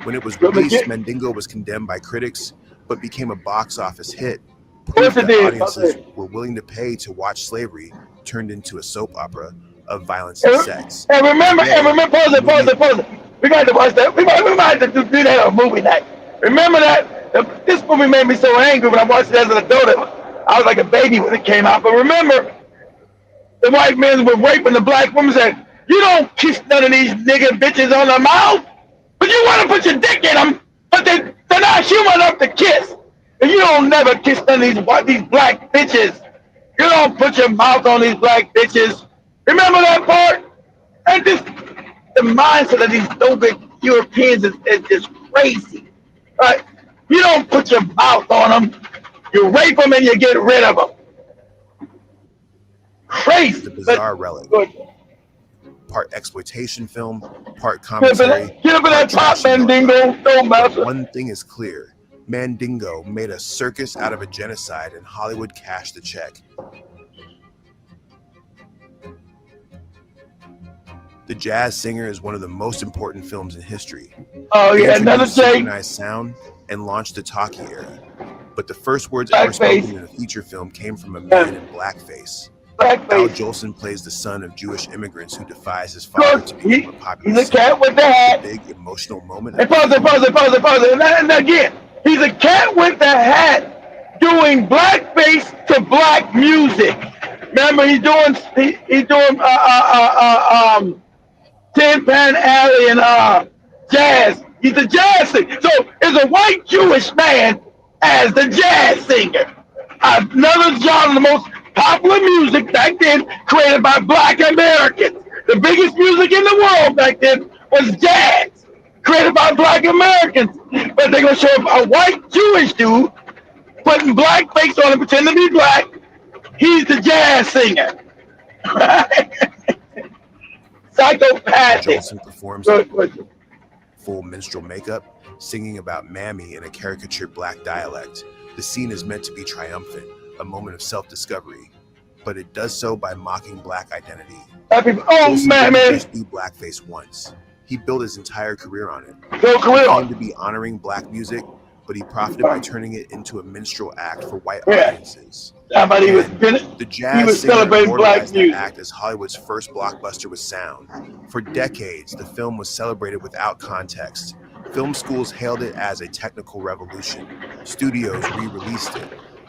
When it was released, Mandingo was condemned by critics, but became a box office hit, proof that audiences were willing to pay to watch slavery turned into a soap opera of violence and sex. And remember, pause it. We got to watch that. We might have to do that on movie night. Remember that? This movie made me so angry when I watched it as an adult. I was like a baby when it came out. But remember, the white men were raping the black women, said, "You don't kiss none of these nigga bitches on the mouth, but you want to put your dick in them, but they're not human enough to kiss. And you don't never kiss none of these black bitches. You don't put your mouth on these black bitches." Remember that part? And the mindset of these stupid Europeans is just crazy. Right? You don't put your mouth on them. You rape them and you get rid of them. Crazy. It's a bizarre relic. Part exploitation film, part commentary. Get up in that top, Mandingo. Don't mess with. One thing is clear. Mandingo made a circus out of a genocide and Hollywood cashed the check. The Jazz Singer is one of the most important films in history. Oh yeah, another synchronized sound and launched the talkie era. But the first words ever spoken in a feature film came from a man in blackface. Al Jolson plays the son of Jewish immigrants who defies his father to become a popular He's a cat with the hat. Big emotional moment. And pause it. And again, he's a cat with the hat doing blackface to black music. Remember, he's doing Tin Pan Alley and jazz. He's a jazz singer. So it's a white Jewish man as the jazz singer. Another genre, the most popular music back then, created by black Americans. The biggest music in the world back then was jazz, created by black Americans. But they're going to show a white Jewish dude putting black face on him, pretending to be black. He's the jazz singer. Psychopathic. Jolson performs full minstrel makeup, singing about Mammy in a caricatured black dialect. The scene is meant to be triumphant, a moment of self-discovery, but it does so by mocking black identity. Jolson didn't just do blackface once. He built his entire career on it. He claimed to be honoring black music, but he profited by turning it into a minstrel act for white audiences. The Jazz Singer immortalized the act as Hollywood's first blockbuster with sound. For decades, the film was celebrated without context. Film schools hailed it as a technical revolution. Studios re-released it.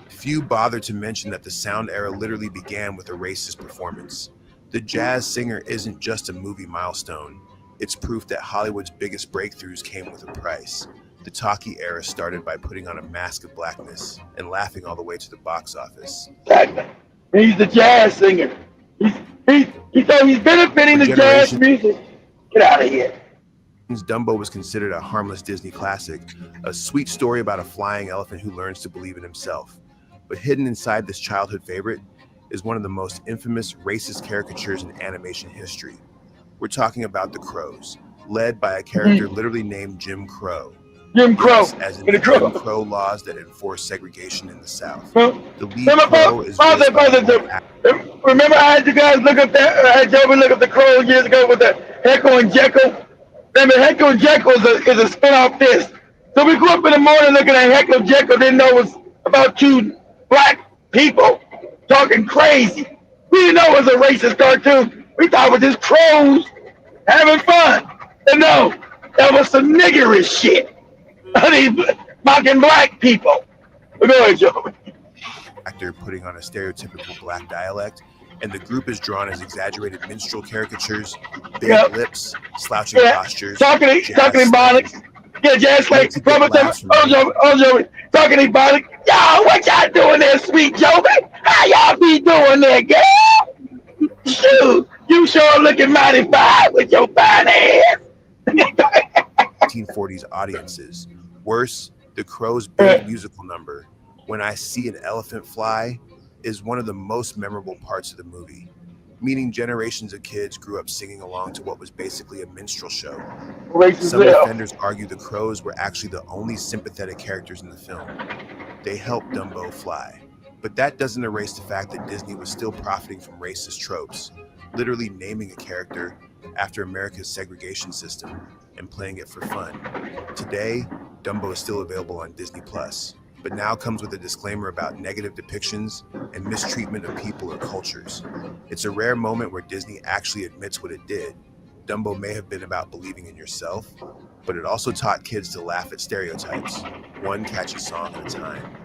Few bothered to mention that the sound era literally began with a racist performance. The Jazz Singer isn't just a movie milestone. It's proof that Hollywood's biggest breakthroughs came with a price. The talkie era started by putting on a mask of blackness and laughing all the way to the box office. He's the jazz singer. He's benefiting the jazz music. Get out of here. Dumbo was considered a harmless Disney classic, a sweet story about a flying elephant who learns to believe in himself. But hidden inside this childhood favorite is one of the most infamous racist caricatures in animation history. We're talking about the Crows, led by a character literally named Jim Crow. Jim Crow. Yes, as in the Jim Crow laws that enforce segregation in the South. The lead crow is remember I had you guys look up that, I had Joey look up the Crow years ago with the Heckle and Jekyll. Remember, Heckle and Jekyll is a spin-off this. So we grew up in the morning looking at Heckle and Jekyll, didn't know it was about two black people talking crazy. We didn't know it was a racist cartoon. We thought it was just crows having fun. And no, that was some niggerish shit. I mean, mocking black people. Go ahead, Joey. actor putting on a stereotypical black dialect, and the group is drawn as exaggerated minstrel caricatures, big lips, slouching postures, talking ebonics. Yeah, jazz like Robert Ojo, talking ebonics. Y'all, what y'all doing there, sweet Joby? How y'all be doing there, girl? Shoot, you sure looking mighty fine with your fine ass. 1940s audiences. Worse, The Crow's big musical number, When I See an Elephant Fly, is one of the most memorable parts of the movie, meaning generations of kids grew up singing along to what was basically a minstrel show. Some defenders argue the Crows were actually the only sympathetic characters in the film. They helped Dumbo fly. But that doesn't erase the fact that Disney was still profiting from racist tropes, literally naming a character after America's segregation system and playing it for fun. Today, Dumbo is still available on Disney+, but now comes with a disclaimer about negative depictions and mistreatment of people or cultures. It's a rare moment where Disney actually admits what it did. Dumbo may have been about believing in yourself, but it also taught kids to laugh at stereotypes, one catchy song at a time.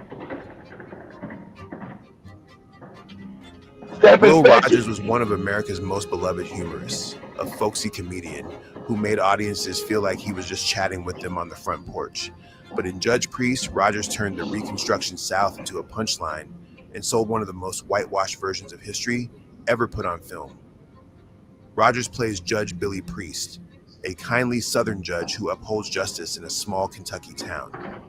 Will Rogers was one of America's most beloved humorists, a folksy comedian who made audiences feel like he was just chatting with them on the front porch. But in Judge Priest, Rogers turned the Reconstruction South into a punchline and sold one of the most whitewashed versions of history ever put on film. Rogers plays Judge Billy Priest, a kindly Southern judge who upholds justice in a small Kentucky town.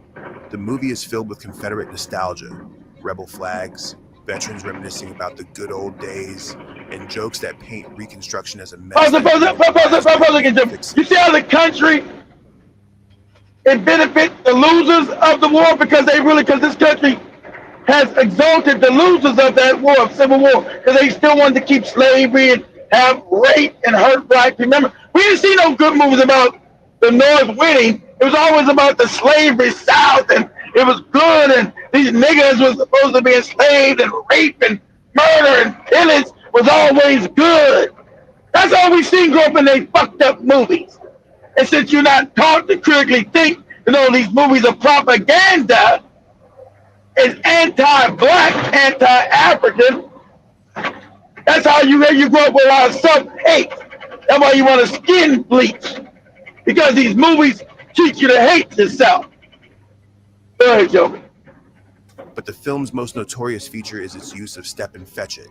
The movie is filled with Confederate nostalgia, rebel flags, veterans reminiscing about the good old days, and jokes that paint Reconstruction as a mess. You see how the country, it benefits the losers of the war because this country has exalted the losers of that war, of Civil War, because they still wanted to keep slavery and have rape and hurt blacks. Remember, we didn't see no good movies about the North winning. It was always about the slavery South, and it was good, and these niggas were supposed to be enslaved, and rape and murder and pillage was always good. That's all we seen grow up in these fucked up movies. And since you're not taught to critically think, these movies are propaganda, it's anti-black, anti-African. That's how you grow up with a lot of self-hate. That's why you want to skin bleach, because these movies teach you to hate yourself. Go ahead, Joe. But the film's most notorious feature is its use of Stepin Fetchit,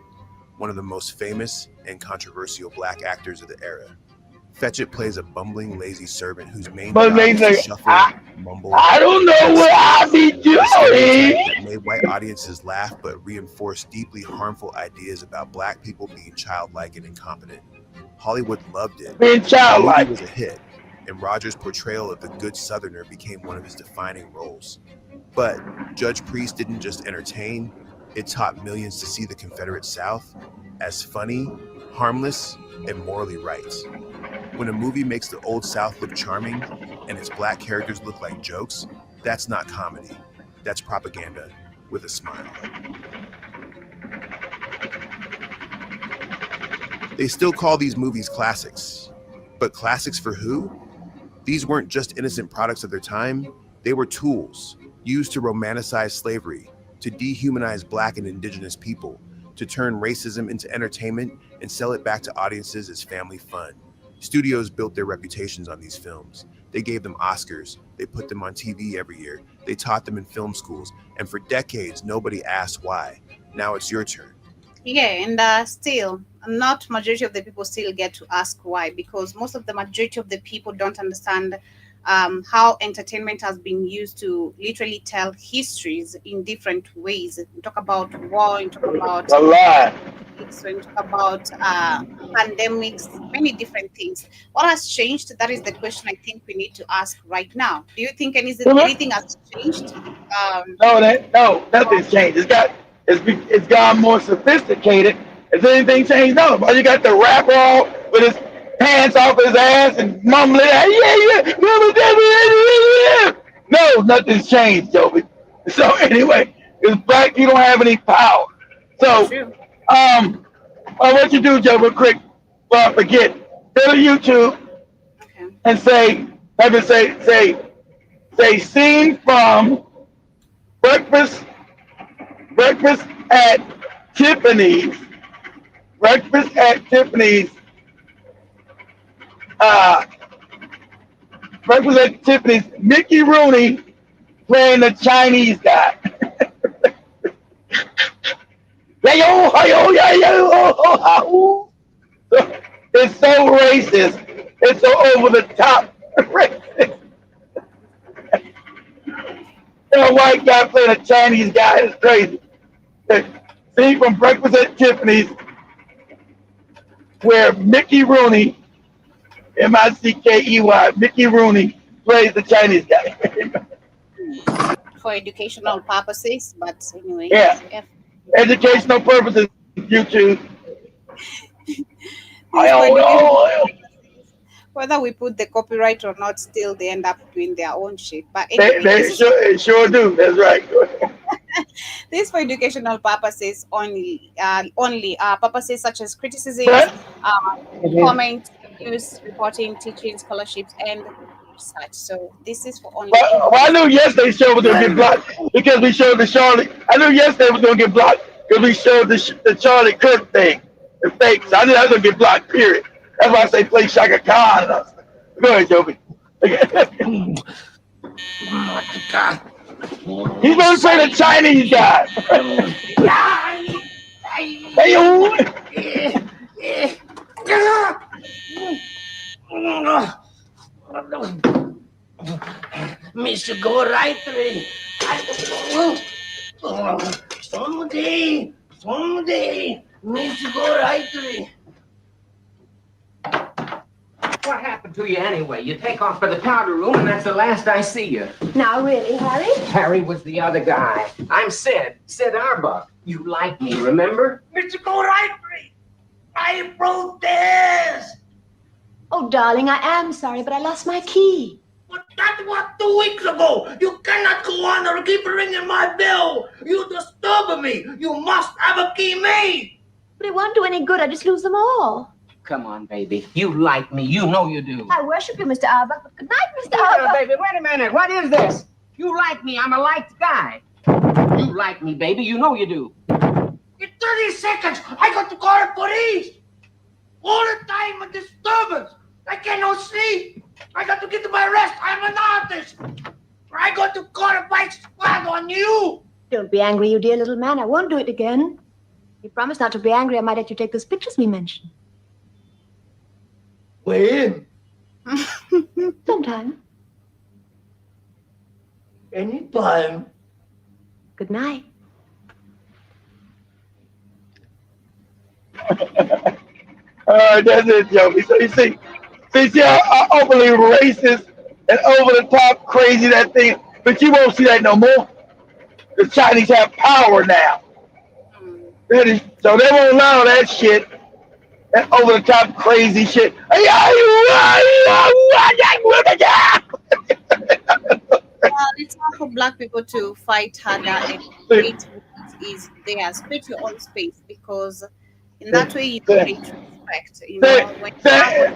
one of the most famous and controversial black actors of the era. Fetchit plays a bumbling, lazy servant whose main job is to shuffle, mumble. I don't know what I be doing. That made white audiences laugh, but reinforced deeply harmful ideas about black people being childlike and incompetent. Hollywood loved it. Being childlike. The movie was a hit, and Rogers' portrayal of the good Southerner became one of his defining roles. But Judge Priest didn't just entertain, it taught millions to see the Confederate South as funny, harmless, and morally right. When a movie makes the Old South look charming and its black characters look like jokes, that's not comedy. That's propaganda with a smile. They still call these movies classics. But classics for who? These weren't just innocent products of their time. They were tools used to romanticize slavery, to dehumanize black and indigenous people, to turn racism into entertainment and sell it back to audiences as family fun. Studios built their reputations on these films. They gave them Oscars. They put them on TV every year. They taught them in film schools. And for decades, nobody asked why. Now it's your turn. Yeah, and still, not majority of the people still get to ask why, because most of the majority of the people don't understand how entertainment has been used to literally tell histories in different ways. You talk about war, you talk about a lie. So you talk about pandemics, many different things. What has changed? That is the question I think we need to ask right now. Do you think anything has changed? No, nothing's changed. It's gone more sophisticated. Has anything changed? No. But you got the rapper all with his pants off his ass and mumbling, yeah. No, nothing's changed, Joby. So anyway, because black people don't have any power. So what you do, Joe, real quick, well, forget, go to YouTube and say scene from Breakfast breakfast at Tiffany's. Breakfast at Tiffany's. Uh, breakfast at Tiffany's. Mickey Rooney playing the Chinese guy. Hey-yo, hey-yo, yeah-yo, oh, oh. It's so racist. It's so over the top racist. A white guy playing a Chinese guy is crazy. See, from Breakfast at Tiffany's, where Mickey Rooney, Mickey, Mickey Rooney plays the Chinese guy. For educational purposes, but anyway. Yeah. Yeah. Educational purposes, YouTube. Whether we put the copyright or not, still they end up doing their own shit. But They, anyway, they sure do. That's right. this for educational purposes only. Purposes such as criticism, comment, news, reporting, teaching, scholarships, and research. So this is for only. Well, I knew yesterday's show was going to get blocked because we showed the Charlie. I knew yesterday was going to get blocked because we showed the Charlie Kirk thing, the fake. So I knew I was going to get blocked. Period. That's why I say play Shaka Khan. Go ahead, Joby. He's going to play the Chinese guy. Hey, Mr. Go right way. Someday, Mr. Go right way. What happened to you anyway? You take off for the powder room, and that's the last I see you. Now, really, Harry? Harry was the other guy. I'm Sid Arbuck. You like me, remember? Mr. Go right way. I protest. Oh, darling, I am sorry, but I lost my key. But that was 2 weeks ago. You cannot go on or keep ringing my bell. You disturb me. You must have a key made. But it won't do any good. I just lose them all. Come on, baby. You like me. You know you do. I worship you, Mr. Arbuck, but good night, Mr. Arbuck. Baby, wait a minute. What is this? You like me. I'm a liked guy. You like me, baby. You know you do. In 30 seconds, I got to call the police. All the time a disturbance. I cannot sleep. I got to get to my rest. I'm an artist. I got to call a bike squad on you. Don't be angry, you dear little man. I won't do it again. You promised not to be angry. I might let you take those pictures we mentioned. When? Sometime. Anytime. Good night. That's it, Joey. So you see how overly racist and over the top crazy that thing. But you won't see that no more. The Chinese have power now. So they won't allow that shit. That over the top crazy shit. It's hard for black people to fight harder and create what is theirs. Create your own space, because in that way you create respect. You know,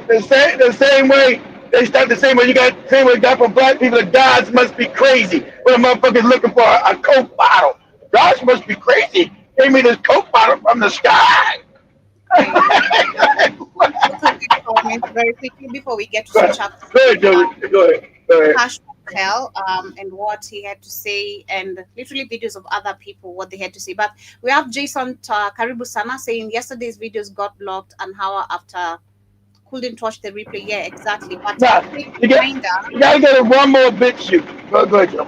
the same way they start the same way you got same way you got for black people. The gods must be crazy. When a motherfucker's looking for a Coke bottle, gods must be crazy. Gave me this Coke bottle from the sky. Very quickly before we get to switch up. Go ahead, Joey. Go ahead. Kash Patel, and what he had to say, and literally videos of other people what they had to say. But we have Jason Karibu Sana saying yesterday's videos got blocked an hour after. Couldn't watch the replay. Yeah, exactly. But you gotta get one more bit shoot. Go ahead, Joe.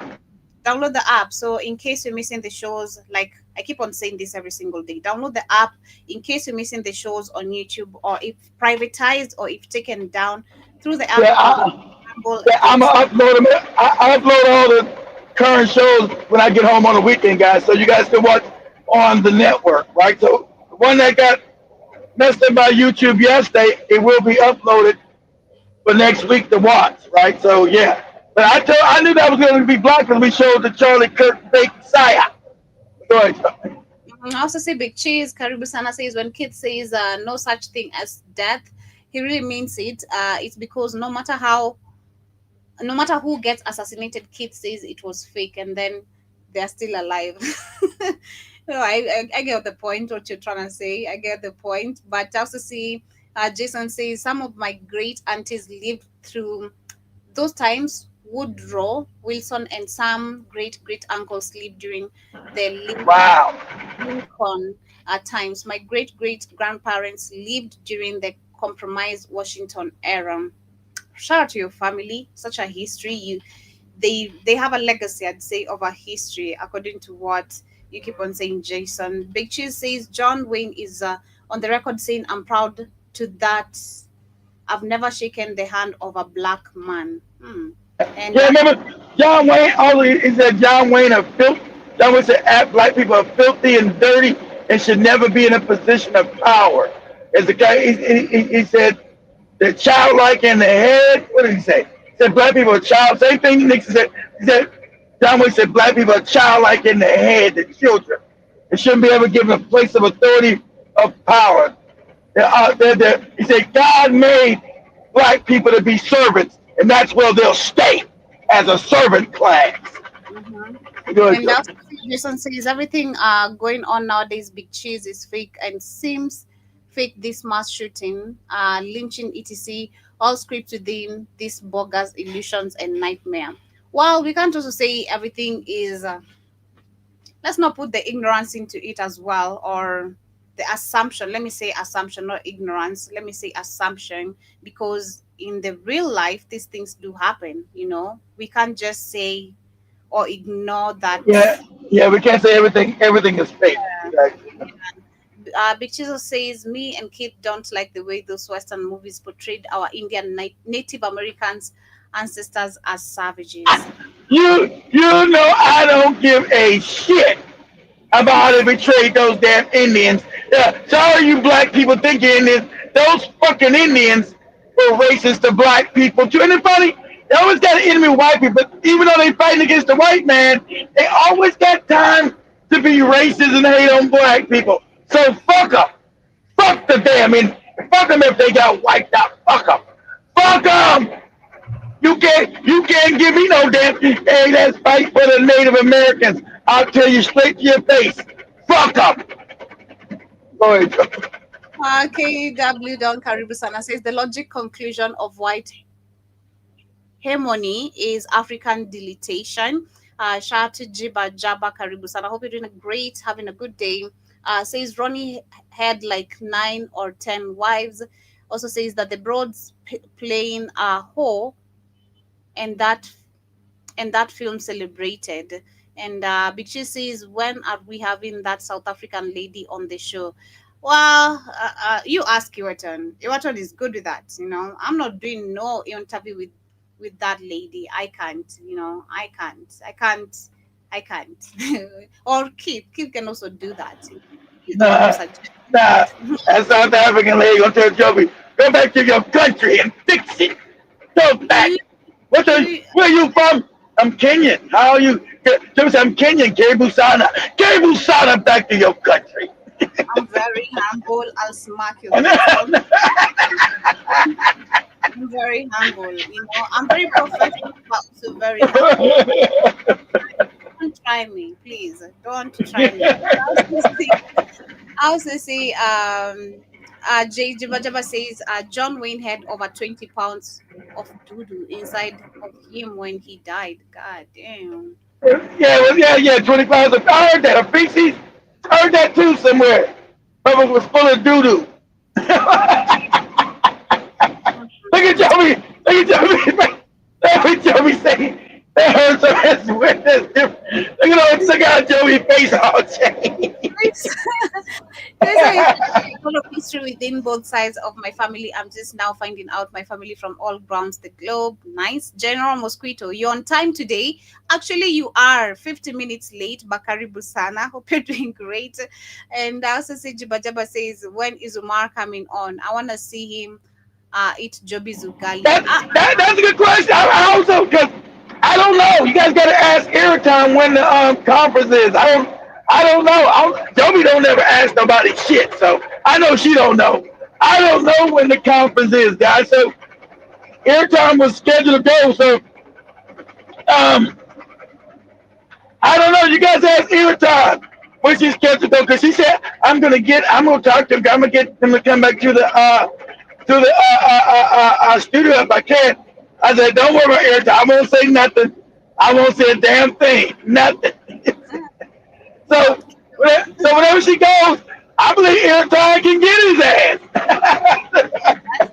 Download the app. So in case you're missing the shows, like I keep on saying this every single day, download the app in case you're missing the shows on YouTube, or if privatized or if taken down through the app. I'm gonna upload them. I upload all the current shows when I get home on the weekend, guys, so you guys can watch on the network, right? So the one that got messed up by YouTube yesterday, it will be uploaded for next week to watch, right? So yeah. But I knew that was going to be blocked because we showed the Charlie Kirk fake Saya. Go ahead. I also say Big Cheese. Karibu Sana says when Kid says no such thing as death, he really means it. It's because no matter who gets assassinated, Kid says it was fake, and then they're still alive. No, I get the point, what you're trying to say. I get the point. But I also see Jason says some of my great aunties lived through those times. Woodrow Wilson and some great great uncles lived during the Wow. Lincoln times. My great great grandparents lived during the compromised Washington era. Shout out to your family, such a history. They have a legacy, I'd say, of a history, according to what you keep on saying, Jason. Big Cheese says John Wayne is on the record saying, I'm proud to that. I've never shaken the hand of a black man. And Yeah, remember John Wayne? All he said John Wayne are filth. John Wayne said black people are filthy and dirty and should never be in a position of power. As the guy, he said they're childlike in the head. What did he say? He said black people are child. Same thing Nixon said. He said John Wayne said black people are childlike in the head, the children. They shouldn't be ever given a place of authority of power. He said God made black people to be servants, and that's where they'll stay as a servant class. Good. and that's Jason says everything going on nowadays, Big Cheese is fake and seems fake. This mass shooting, lynching, etc. All script within these bogus illusions and nightmare. Well, we can't also say everything is. Let's not put the ignorance into it as well, or the assumption. Let me say assumption, not ignorance. Let me say assumption, because in the real life, these things do happen. We can't just say or ignore that. Yeah, we can't say everything. Everything is fake. Exactly. Big Chizo says, me and Kate don't like the way those Western movies portrayed our Indian Native Americans ancestors as savages. You know I don't give a shit about how they betrayed those damn Indians. Yeah, sorry you black people think you're Indians. Those fucking Indians were racist to black people too. And it's funny, they always got an enemy with white people, but even though they fighting against the white man, they always got time to be racist and hate on black people. So fuck them. Fuck the damn Indians. Fuck them if they got wiped out. Fuck them. Fuck them. You can't give me no damn. Hey, let's fight for the Native Americans. I'll tell you straight to your face. Fuck them. Go ahead, Joe. KW Don Karibusana says the logic conclusion of white hegemony is African deletation. Shout out to Jiba Jaba Karibusana. I hope you're doing great, having a good day. Says Ronnie had like 9 or 10 wives. Also says that the broads playing a whore and that film celebrated. And Bichi says, when are we having that South African lady on the show? Well, you ask Iwaton. Iwaton is good with that. I'm not doing no interview with that lady. I can't. I can't. Or Keith can also do that. Nah, that South African lady gonna tell Joby, go back to your country and fix it. Go back. Where you from? I'm Kenyan. How are you? Joby said, I'm Kenyan. Gebusana. Gebusana, back to your country. I'm very humble. I'll smack you. I'm very humble. I'm very professional, but also very humble. Don't try me, please. Don't try me. I also see Jay Jabba says John Wayne had over 20 pounds of doo-doo inside of him when he died. God damn. Yeah. 25. I heard that. A feces. I heard that too somewhere. It was full of doo-doo. Look at Joey. Look at Joey saying that hurts so that's weird. That's different. Look at Joey's face all changed. There's a lot of history within both sides of my family. I'm just now finding out my family from all grounds the globe. Nice. General Mosquito, you're on time today. Actually, you are 50 minutes late. Bakari Busana. Hope you're doing great. And I also say Jibajaba says, when is Umar coming on? I want to see him eat Joby Zugali. That's a good question. I also, because I don't know. You guys got to ask Airtime when the conference is. I don't know. Joby don't ever ask nobody shit, so I know she don't know. I don't know when the conference is, guys. So Airtime was scheduled to go. So I don't know. You guys ask Airtime. when she's scheduled to go, because she said, I'm gonna talk to him. I'm gonna get him to come back to the studio if I can. I said, don't worry about airtime. I won't say nothing. I won't say a damn thing. Nothing. So, so whenever she goes, I believe airtime can get his ass.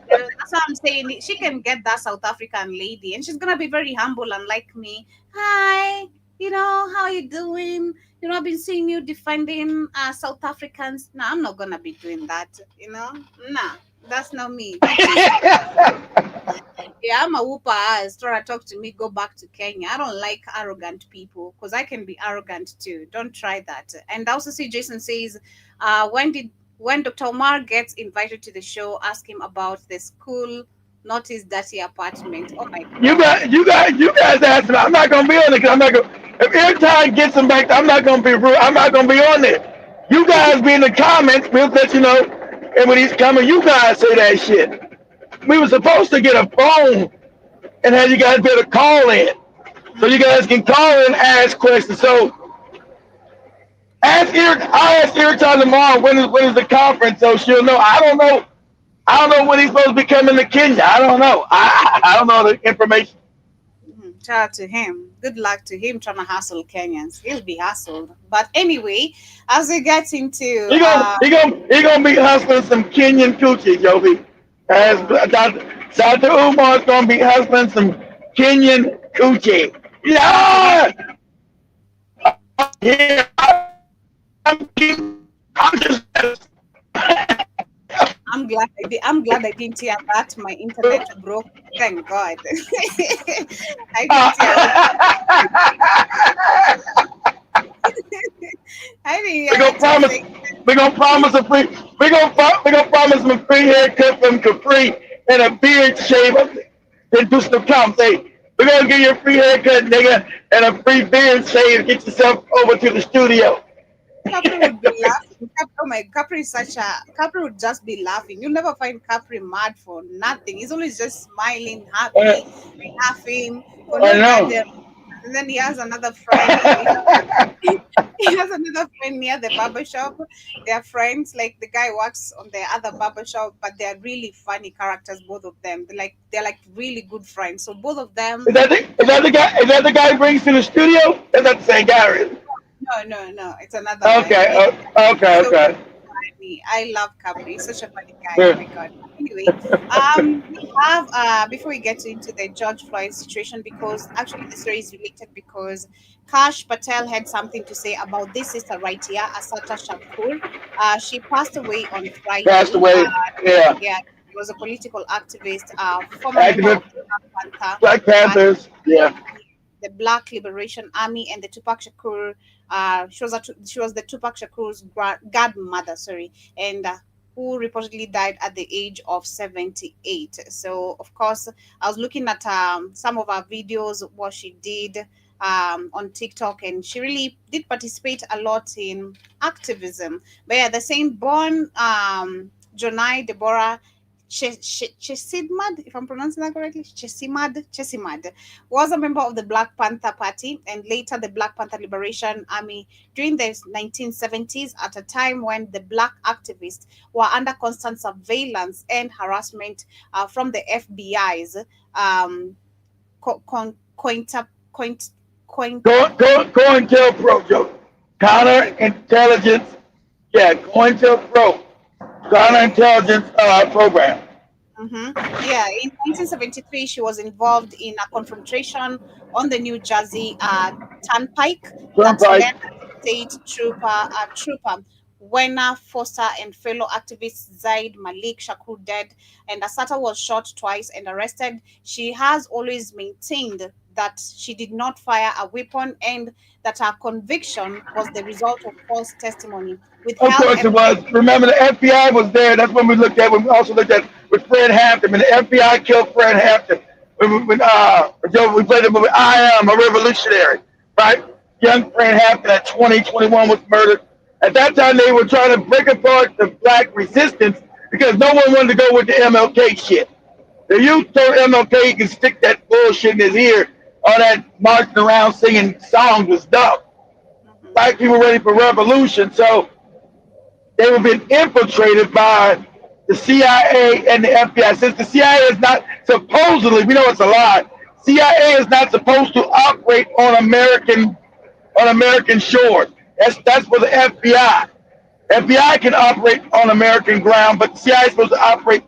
That's what I'm saying. She can get that South African lady, and she's gonna be very humble and like me. Hi, how you doing? I've been seeing you defending South Africans. No, I'm not gonna be doing that. Nah, that's not me. Yeah, I'm a whooper ass. Try to talk to me, go back to Kenya. I don't like arrogant people because I can be arrogant too. Don't try that. And I also see Jason says, when Dr. Omar gets invited to the show, ask him about the school, not his dirty apartment. Oh my god. You guys asked me. I'm not gonna be on it because I'm not gonna. If airtime gets him back, I'm not gonna be rude. I'm not gonna be on there. You guys be in the comments. We'll let you know. And when he's coming, you guys say that shit. We were supposed to get a phone and have you guys be able to call in, so you guys can call in and ask questions. So I'll ask airtime tomorrow when is the conference, so she'll know. I don't know. I don't know when he's supposed to be coming to Kenya. I don't know. I don't know the information. Shout out to him. Good luck to him trying to hustle Kenyans. He'll be hustled. But anyway, as we get into He gonna be hustling some Kenyan coochie, Joby. As Dr. Umar's gonna be hustling some Kenyan coochie. Yeah. Yeah. I'm glad I didn't hear that. My internet broke. Thank God. I didn't hear We're gonna promise a free. We're gonna promise him a free haircut from Capri and a beard shave. Then do some comps. Hey, we're gonna give you a free haircut, nigga, and a free beard shave. Get yourself over to the studio. Capri would be laughing. Oh my, Capri would just be laughing. You'll never find Capri mad for nothing. He's always just smiling, happy, laughing. For no goddamn. And then he has another friend. He has another friend near the barber shop. They're friends. Like the guy works on the other barber shop, but they're really funny characters, both of them. They're like really good friends. So both of them. Is that the guy who brings to the studio? Is that the same guy? No. It's another. Okay. Guy. Okay. I love Capri. He's such a funny guy. Oh my god. Anyway, we have before we get into the George Floyd situation, because actually the story is related because Kash Patel had something to say about this sister right here, Asata Shakur. She passed away on Friday. Yeah. Yeah. She was a political activist, former member of the Black Panthers. Yeah. The Black Liberation Army, and the Tupac Shakur. She was the Tupac Shakur's godmother, and who reportedly died at the age of 78. So, of course, I was looking at some of her videos, what she did on TikTok, and she really did participate a lot in activism. But yeah, the same born Jonai Deborah Chesimad, if I'm pronouncing that correctly, Chesimad, was a member of the Black Panther Party and later the Black Panther Liberation Army during the 1970s, at a time when the Black activists were under constant surveillance and harassment from the FBI's COINTELPRO, Joe. Counterintelligence. Yeah, COINTELPRO. Counterintelligence program. Yeah, in 1973, she was involved in a confrontation on the New Jersey Turnpike that led state trooper Wena Foster and fellow activist Zaid Malik Shakur dead, and Asata was shot twice and arrested. She has always maintained that she did not fire a weapon and that her conviction was the result of false testimony. Of course it was. Remember, the FBI was there. That's when we looked at. When we also looked at with Fred Hampton, and the FBI killed Fred Hampton. When we played the movie I Am a Revolutionary, right? Young Fred Hampton at 21 was murdered. At that time, they were trying to break apart the Black resistance because no one wanted to go with the MLK shit. The youth told MLK he can stick that bullshit in his ear. All that marching around singing songs was dumb. black people ready for revolution. So they were being infiltrated by the CIA and the FBI. Since the CIA is not supposedly, we know it's a lie. CIA is not supposed to operate on American shores. That's for the FBI. FBI can operate on American ground, but the CIA is supposed to operate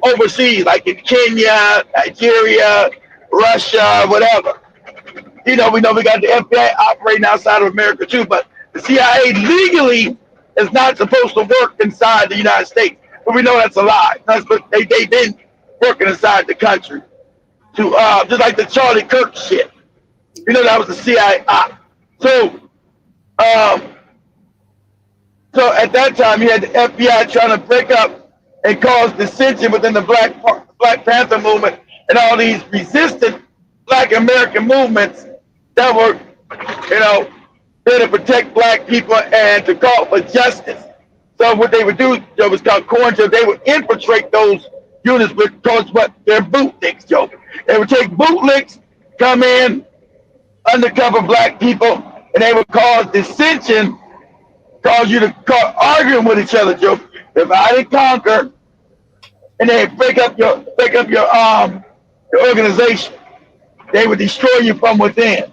overseas, like in Kenya, Nigeria, Russia, whatever. We know we got the FBI operating outside of America too, but the CIA legally is not supposed to work inside the United States. But we know that's a lie. They've been working inside the country to just like the Charlie Kirk shit. That was the CIA op. So at that time, you had the FBI trying to break up and cause dissension within the Black Panther movement and all these resistant Black American movements that were, there to protect Black people and to call for justice. So what they would do, Joe, was called corn. They would infiltrate those units because they're bootlicks, Joe. They would take bootlicks, come in, undercover Black people, and they would cause dissension, cause you to arguing with each other, Joe. Divide and conquer, and they break up your organization. They would destroy you from within.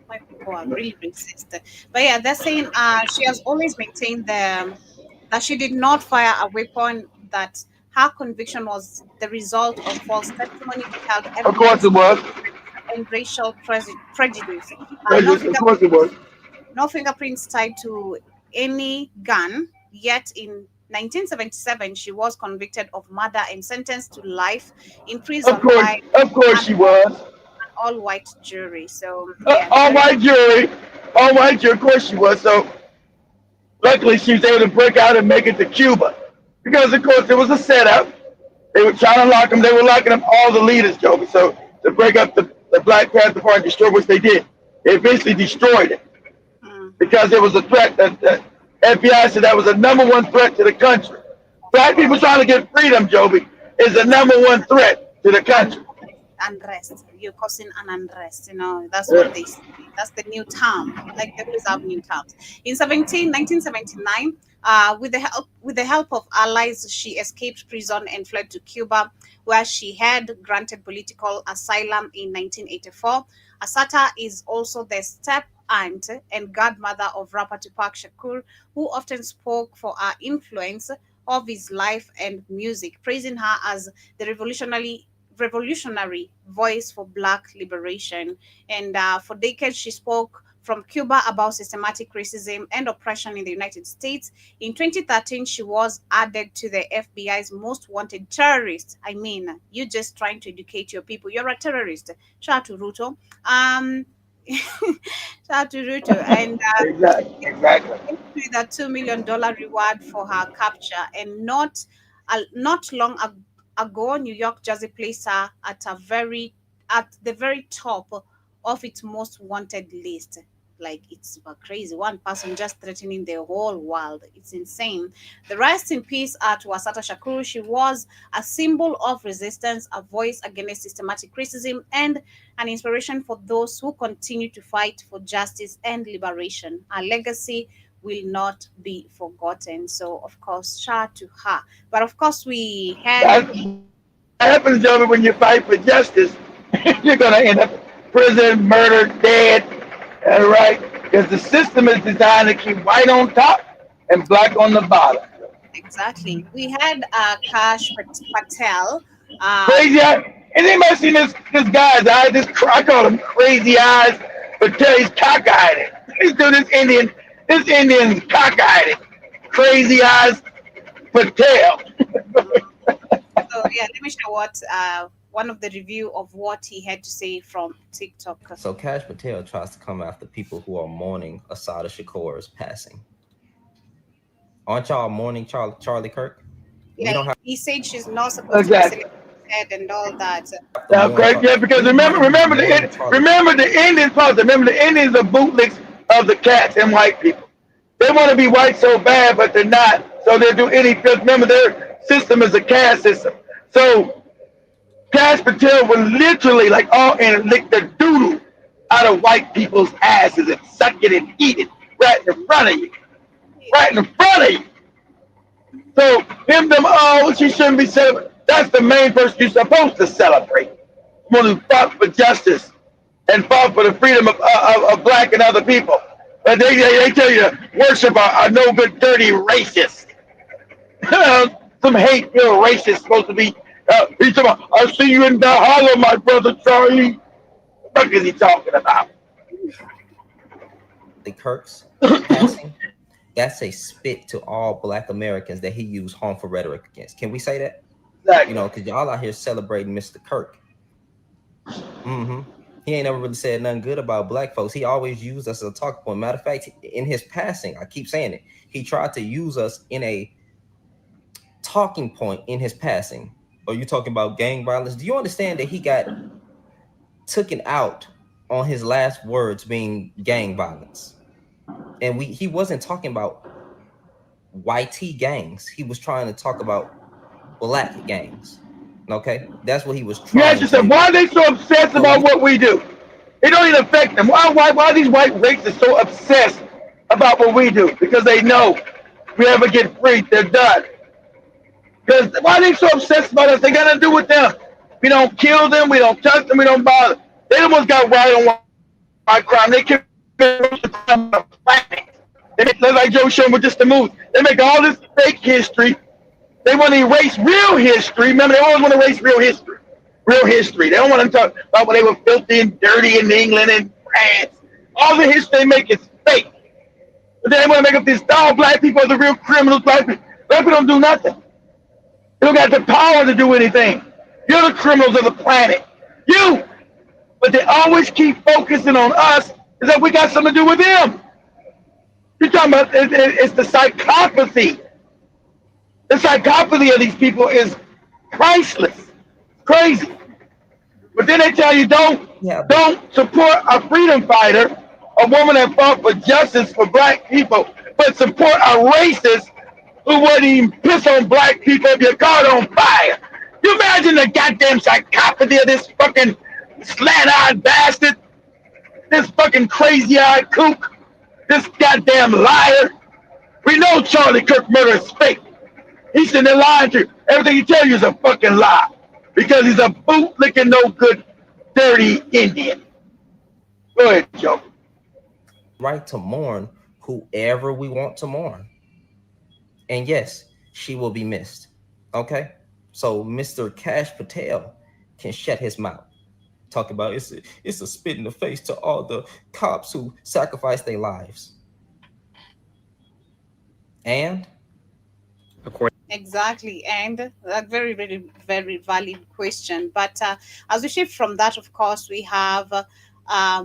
My people are really racist. But yeah, they're saying she has always maintained that she did not fire a weapon, that her conviction was the result of false testimony, without evidence. Of course it was. And racial prejudice. Of course it was. No fingerprints tied to any gun, yet in 1977 she was convicted of murder and sentenced to life in prison. Of course she was. An all-white jury. So all-white jury. Of course she was. So luckily she was able to break out and make it to Cuba, because of course it was a setup. They were trying to lock them. They were locking up all the leaders, Joe. So to break up the Black Panther Party, destroy, which they did. They eventually destroyed it because it was a threat. That FBI said that was the #1 threat to the country. Black people trying to get freedom, Joby, is the #1 threat to the country. Unrest. You're causing an unrest. That's what they say. That's the new term. Like they always have new terms. In 1979, with the help of allies, she escaped prison and fled to Cuba, where she had granted political asylum in 1984. Asata is also the step-aunt and godmother of rapper Tupac Shakur, who often spoke for her influence of his life and music, praising her as the revolutionary voice for Black liberation. And for decades, she spoke from Cuba about systematic racism and oppression in the United States. In 2013, she was added to the FBI's most wanted terrorist. I mean, you're just trying to educate your people. You're a terrorist. Shout out to Ruto. Shout out to Ruto. And exactly. That $2 million reward for her capture. And not long ago, New York Jersey placed her at the very top of its most wanted list. Like, it's crazy. One person just threatening the whole world. It's insane. The rest in peace to Asata Shakur. She was a symbol of resistance, a voice against systematic racism, and an inspiration for those who continue to fight for justice and liberation. Her legacy will not be forgotten. So, of course, shout out to her. But, of course, we had... That happens, Joby, when you fight for justice. You're going to end up in prison, murdered, dead. Right? Because the system is designed to keep white on top and Black on the bottom. Exactly. We had Kash Patel. Crazy eyes. Has anybody seen this guy's eyes? I call him crazy eyes, Patel. He's cockeyed. He's doing this Indian's cockeyed. Crazy eyes, Patel. So yeah, let me show what one of the review of what he had to say from TikTok. So Kash Patel tries to come after people who are mourning Asada Shakur's passing. Aren't y'all mourning Charlie Kirk? Yeah, he said she's not supposed to be dead and all that. Yeah, because remember the Indians. Remember the Indians are bootlegs of the cats and white people. They want to be white so bad, but they're not. So they'll do anything. Remember, their system is a caste system. So Kash Patel would literally, like, all and lick the doodle out of white people's asses and suck it and eat it right in front of you. Right in front of you. So she shouldn't be celebrating. That's the main person you're supposed to celebrate. One who fought for justice and fought for the freedom of black and other people. But they tell you to worship a no good, dirty racist. Some hate-filled racist supposed to be. He's talking about, I see you in the hollow, my brother Charlie. What the fuck is he talking about? The Kirk's passing, that's a spit to all black Americans that he used harmful rhetoric against. Can we say that? Exactly. You know, because y'all out here celebrating Mr. Kirk. He ain't never really said nothing good about black folks. He always used us as a talking point. Matter of fact, in his passing, I keep saying it, he tried to use us in a talking point in his passing. Are you talking about gang violence? Do you understand that he got taken out on his last words being gang violence? And he wasn't talking about YT gangs. He was trying to talk about black gangs. Okay, that's what he was trying. Yeah, just said, why are they so obsessed about what we do? It don't even affect them. Why are these white racists so obsessed about what we do? Because they know if we ever get free, they're done. Because why are they so obsessed about us? They got to do with them. We don't kill them. We don't touch them. We don't bother. They almost got right on white crime. They can crime on the planet. They make, like Joe showed with just the move. They make all this fake history. They want to erase real history. Remember, they always want to erase real history. Real history. They don't want to talk about when they were filthy and dirty in England and France. All the history they make is fake. But then they want to make up this, all black people are the real criminals. Black people don't do nothing. They don't got the power to do anything. You're the criminals of the planet. You. But they always keep focusing on us as that we got something to do with them. You're talking about it's the psychopathy. The psychopathy of these people is priceless. Crazy. But then they tell you don't support a freedom fighter, a woman that fought for justice for black people, but support a racist who wouldn't even piss on black people if you caught on fire. You imagine the goddamn psychopathy of this fucking slant-eyed bastard, this fucking crazy-eyed kook, this goddamn liar. We know Charlie Kirk murder is fake. He's sitting there lying to you. Everything he tells you is a fucking lie. Because he's a boot-licking, no-good, dirty Indian. Go ahead, Joe. Right to mourn whoever we want to mourn. And yes, she will be missed. Okay? So Mr. Kash Patel can shut his mouth. Talk about it's a spit in the face to all the cops who sacrificed their lives. And exactly, and a very, very, very valid question. But as we shift from that, of course, we have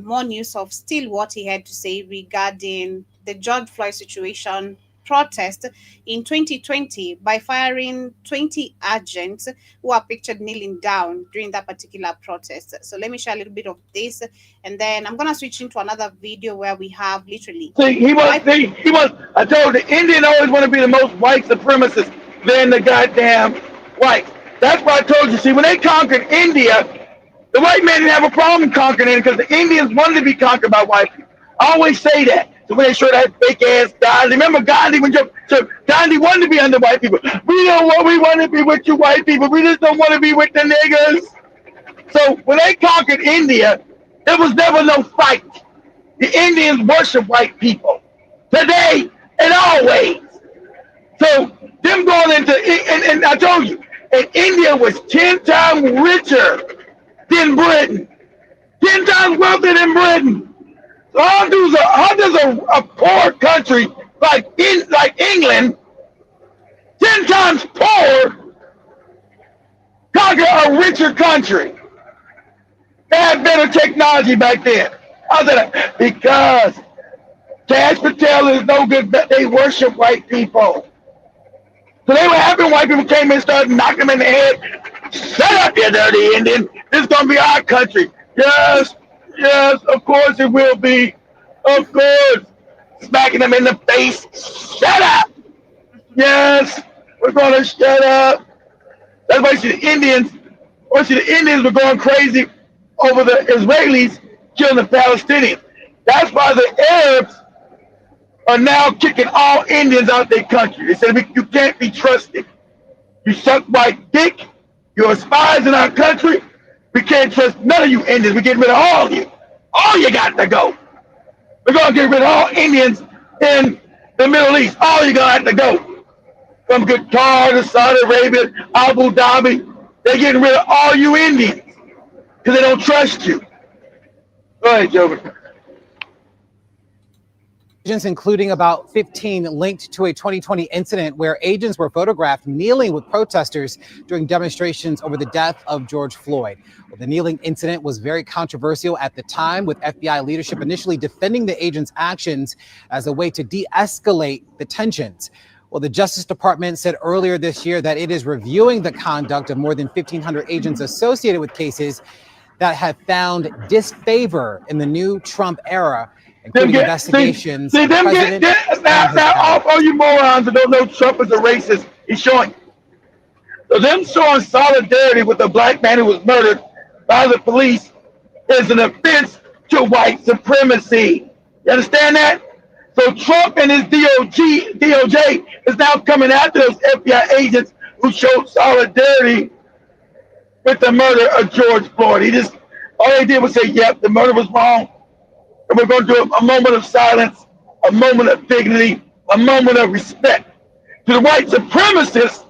more news of still what he had to say regarding the George Floyd situation protest in 2020 by firing 20 agents who are pictured kneeling down during that particular protest. So let me share a little bit of this, and then I'm gonna switch into another video where we have literally. See, he was. I told the Indian always want to be the most white supremacist than the goddamn white. That's why I told you. See, when they conquered India, the white man didn't have a problem conquering it because the Indians wanted to be conquered by white people. I always say that. So when they show that fake ass Gandhi, remember Gandhi so Gandhi wanted to be under white people. We want to be with you white people. We just don't want to be with the niggers. So when they conquered India, there was never no fight. The Indians worship white people today and always. So them going into and I told you, and India was 10 times richer than Britain, 10 times wealthier than Britain. So how does a poor country like England, 10 times poor, conquer a richer country? They had better technology back then. How's that? Because Kash Patel is no good, but they worship white people. So they were happy when white people came in and started knocking them in the head. Shut up, you dirty Indian. This is going to be our country. Yes, of course it will be. Of course. Smacking them in the face. Shut up. Yes, we're going to shut up. That's why the Indians were going crazy over the Israelis killing the Palestinians. That's why the Arabs are now kicking all Indians out their country. They said you can't be trusted. You suck white dick. You're spies in our country. We can't trust none of you Indians. We're getting rid of all of you. All you got to go. We're going to get rid of all Indians in the Middle East. All you got to go. From Qatar to Saudi Arabia, Abu Dhabi. They're getting rid of all you Indians because they don't trust you. Go ahead, Geoge. Including about 15 linked to a 2020 incident where agents were photographed kneeling with protesters during demonstrations over the death of George Floyd. Well, the kneeling incident was very controversial at the time, with FBI leadership initially defending the agents' actions as a way to de-escalate the tensions. Well, the Justice Department said earlier this year that it is reviewing the conduct of more than 1,500 agents associated with cases that have found disfavor in the new Trump era, including investigations. See them now all you morons that don't know Trump is a racist, he's showing. So them showing solidarity with a black man who was murdered by the police is an offense to white supremacy. You understand that? So Trump and his DOJ is now coming after those FBI agents who showed solidarity with the murder of George Floyd. All they did was say, yep, the murder was wrong. And we're going to do a moment of silence, a moment of dignity, a moment of respect to the white supremacists.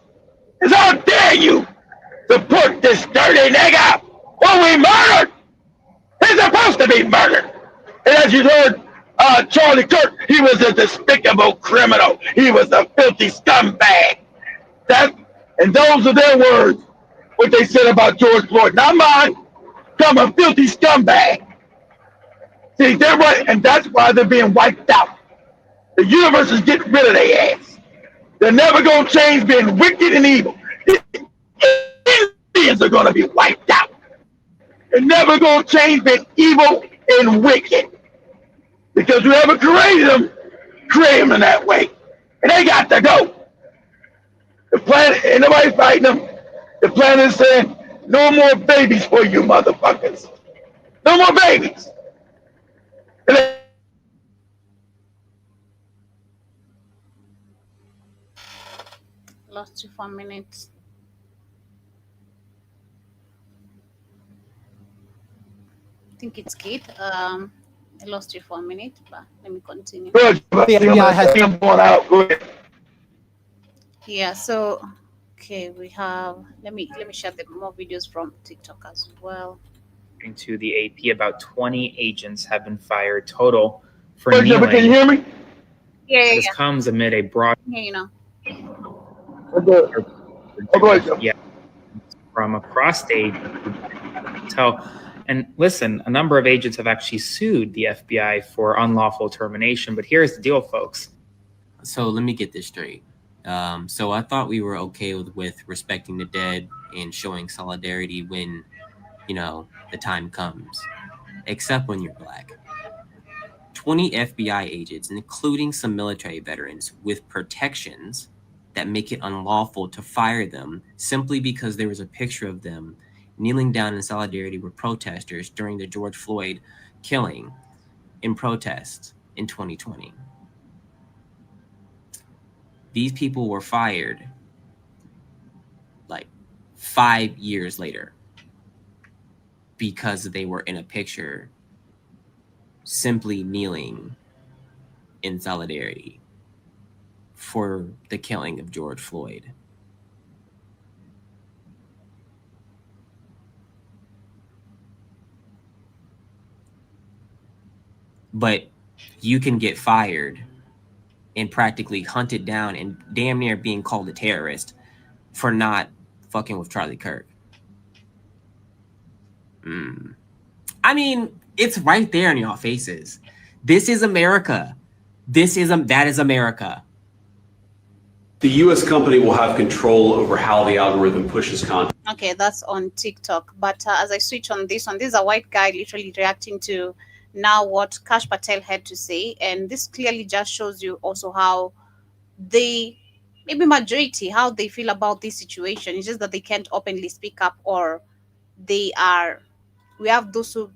Is how dare you support this dirty nigga when we murdered? He's supposed to be murdered. And as you heard, Charlie Kirk, he was a despicable criminal. He was a filthy scumbag. And those are their words, what they said about George Floyd. Not mine. I'm a filthy scumbag. See, they're right, and that's why they're being wiped out. The universe is getting rid of their ass. They're never going to change being wicked and evil. The Indians are going to be wiped out. They're never going to change being evil and wicked. Because whoever created them in that way. And they got to go. The planet, ain't nobody fighting them. The planet is saying, no more babies for you motherfuckers. No more babies. Lost you for a minute. I think it's good. I lost you for a minute, but let me continue. The FBI has gone out. Go ahead. Yeah, so okay, we have let me share the more videos from TikTok as well. To the AP, about 20 agents have been fired total for Can you hear me? Yeah. This comes amid a broad from across state. And listen, a number of agents have actually sued the FBI for unlawful termination. But here's the deal, folks. So let me get this straight. So I thought we were okay with respecting the dead and showing solidarity when, the time comes, except when you're black. 20 FBI agents, including some military veterans, with protections that make it unlawful to fire them simply because there was a picture of them kneeling down in solidarity with protesters during the George Floyd killing in protest in 2020. These people were fired like 5 years later because they were in a picture simply kneeling in solidarity for the killing of George Floyd. But you can get fired and practically hunted down and damn near being called a terrorist for not fucking with Charlie Kirk. I mean, it's right there in y'all faces. This is America. That is America. The U.S. company will have control over how the algorithm pushes content. Okay, that's on TikTok. But as I switch on this one, this is a white guy literally reacting to now what Kash Patel had to say. And this clearly just shows you also how they, maybe majority, how they feel about this situation. It's just that they can't openly speak up, or we have those who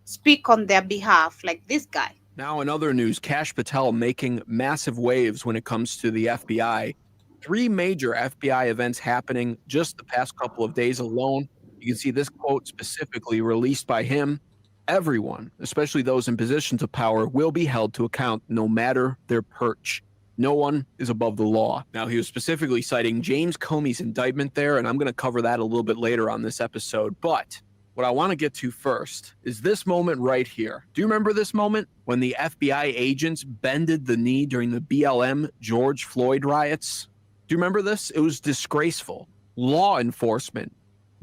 speak on their behalf, like this guy. Now, in other news, Kash Patel making massive waves when it comes to the FBI. 3 major FBI events happening just the past couple of days alone. You can see this quote specifically released by him. Everyone, especially those in positions of power, will be held to account no matter their perch. No one is above the law. Now, he was specifically citing James Comey's indictment there, and I'm going to cover that a little bit later on this episode. But what I want to get to first is this moment right here. Do you remember this moment when the FBI agents bended the knee during the BLM George Floyd riots? Do you remember this? It was disgraceful. Law enforcement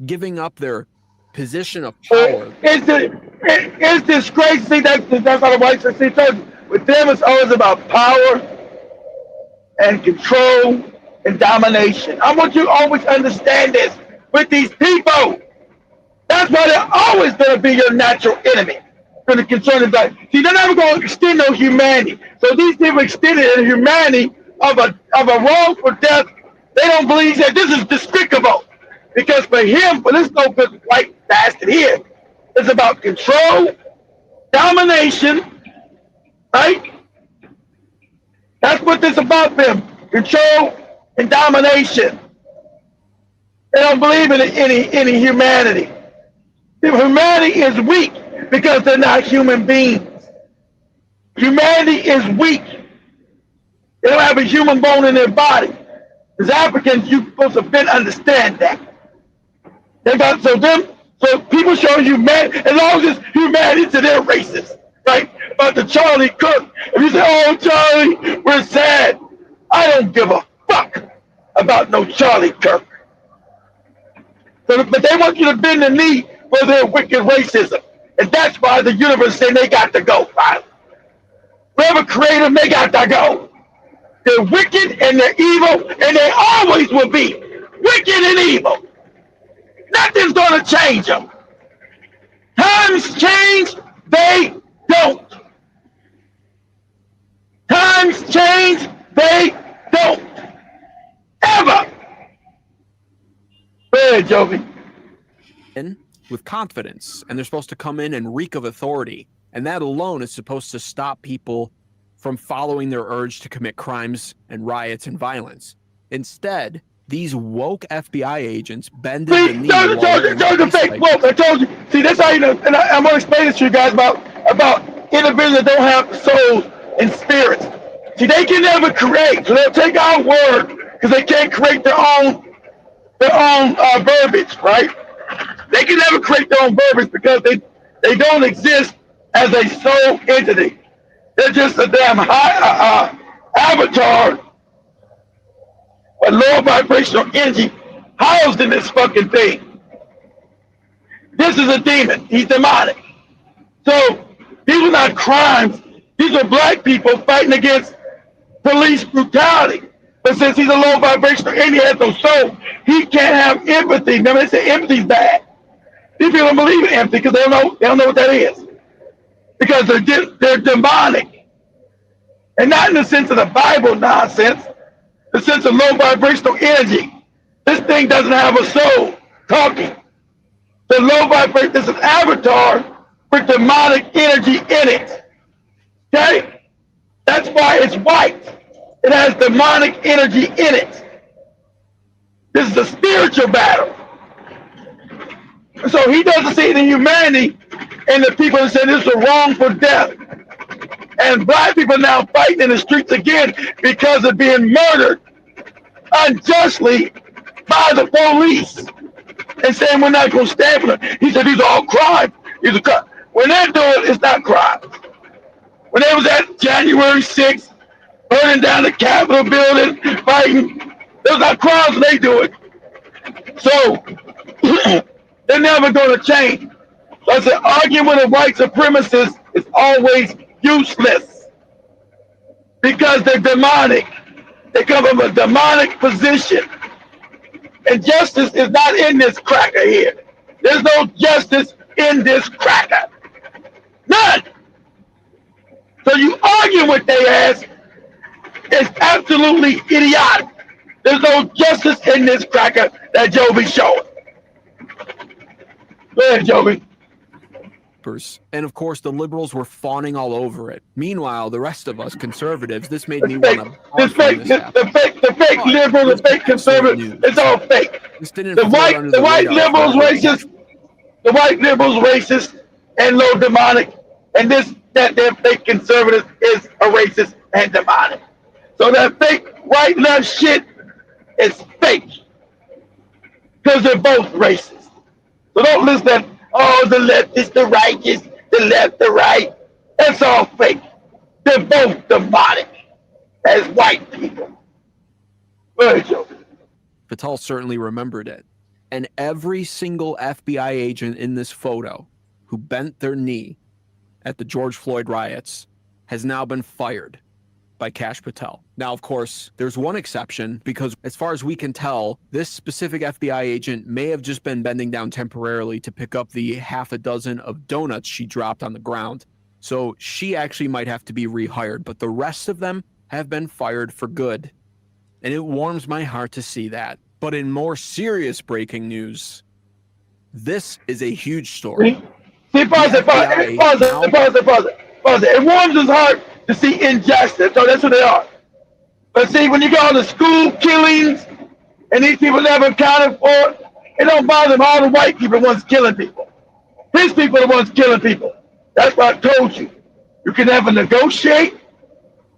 giving up their position of power. It's disgraceful. See, that's how the whites are. See, with them, it's always about power and control and domination. I want you to always understand this with these people. That's why they're always going to be your natural enemy. For the concern of that. See, they're never going to extend no humanity. So these people extended the humanity of a wrongful death. They don't believe that this is despicable. Because for him, for this no good white bastard here, it's about control, domination, right? That's what this is about them. Control and domination. They don't believe in any humanity. Humanity is weak because they're not human beings. Humanity is weak. They don't have a human bone in their body. As Africans, you're supposed to understand that. So people show humanity, as long as it's humanity to their races, right? About the Charlie Cook. If you say, oh, Charlie, we're sad. I don't give a fuck about no Charlie Kirk. But they want you to bend the knee for their wicked racism. And that's why the universe said they got to go, finally. Whoever created them, they got to go. They're wicked and they're evil, and they always will be wicked and evil. Nothing's going to change them. Times change, they don't. Times change, they don't. Ever. Go ahead, Geoge. With confidence, and they're supposed to come in and reek of authority. And that alone is supposed to stop people from following their urge to commit crimes and riots and violence. Instead, these woke FBI agents bended the knee. I told you. See, that's how you know. And I'm going to explain this to you guys about individuals that don't have souls and spirits. See, they can never create. So they'll take our word because they can't create their own verbiage, right? They can never create their own verbiage because they don't exist as a soul entity. They're just a damn avatar, a low vibrational energy housed in this fucking thing. This is a demon. He's demonic. So these are not crimes. These are black people fighting against police brutality. But since he's a low vibrational energy, he has no soul, he can't have empathy. Remember, they say empathy's bad. These people don't believe in empathy because they don't know what that is. Because they're demonic. And not in the sense of the Bible nonsense, the sense of low vibrational energy. This thing doesn't have a soul talking. The low vibration, there's an avatar with demonic energy in it. Okay? That's why it's white. It has demonic energy in it. This is a spiritual battle. So he doesn't see the humanity in the people that say this is wrongful death. And black people now fighting in the streets again because of being murdered unjustly by the police. And saying we're not going to stand for them. He said these are all crimes. These are crimes. When they're doing it, it's not crimes. When they was at January 6th, burning down the Capitol building, fighting, those are crimes when they do it. So they're never going to change. So I said arguing with a white supremacist is always useless because they're demonic. They come from a demonic position. And justice is not in this cracker here. There's no justice in this cracker. None. So you argue with their ass is absolutely idiotic. There's no justice in this cracker that Joe be showing. Go ahead, Joe. newspapers. And of course, the liberals were fawning all over it. Meanwhile, the rest of us conservatives, this made me want to The fake liberal, the fake conservative, it's all fake. This didn't The white liberals racist, the white liberals racist and low demonic, and that fake conservative is a racist and demonic. So that fake white left shit is fake because they're both racist. So don't listen to, oh, the left is the right, is the left, the right. That's all fake. They're both demonic as white people. Very joking. Patel certainly remembered it. And every single FBI agent in this photo who bent their knee at the George Floyd riots has now been fired by Kash Patel. Now, of course, there's one exception, because as far as we can tell, this specific FBI agent may have just been bending down temporarily to pick up the half a dozen of donuts she dropped on the ground. So she actually might have to be rehired, but the rest of them have been fired for good. And it warms my heart to see that. But in more serious breaking news, this is a huge story. See, pause it. It warms his heart to see injustice. So that's what they are. But see, when you go to school killings and these people never accounted for it, it don't bother them. All the white people are the ones killing people. His people are the ones killing people. That's what I told you. You can never negotiate.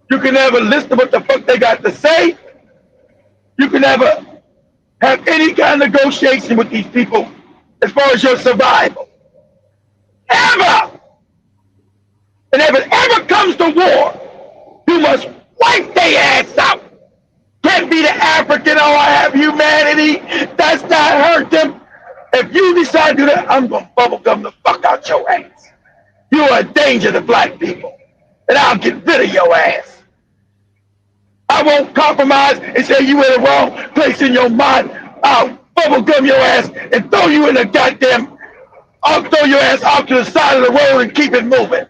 You can never listen to what the fuck they got to say. You can never have any kind of negotiation with these people as far as your survival. Ever! And if it ever comes to war, you must wipe their ass out. Can't be the African, oh, I have humanity. That's not hurt them. If you decide to do that, I'm going to bubblegum the fuck out your ass. You are a danger to black people. And I'll get rid of your ass. I won't compromise and say you in the wrong place in your mind. I'll bubblegum your ass and throw you in the goddamn, I'll throw your ass off to the side of the road and keep it moving.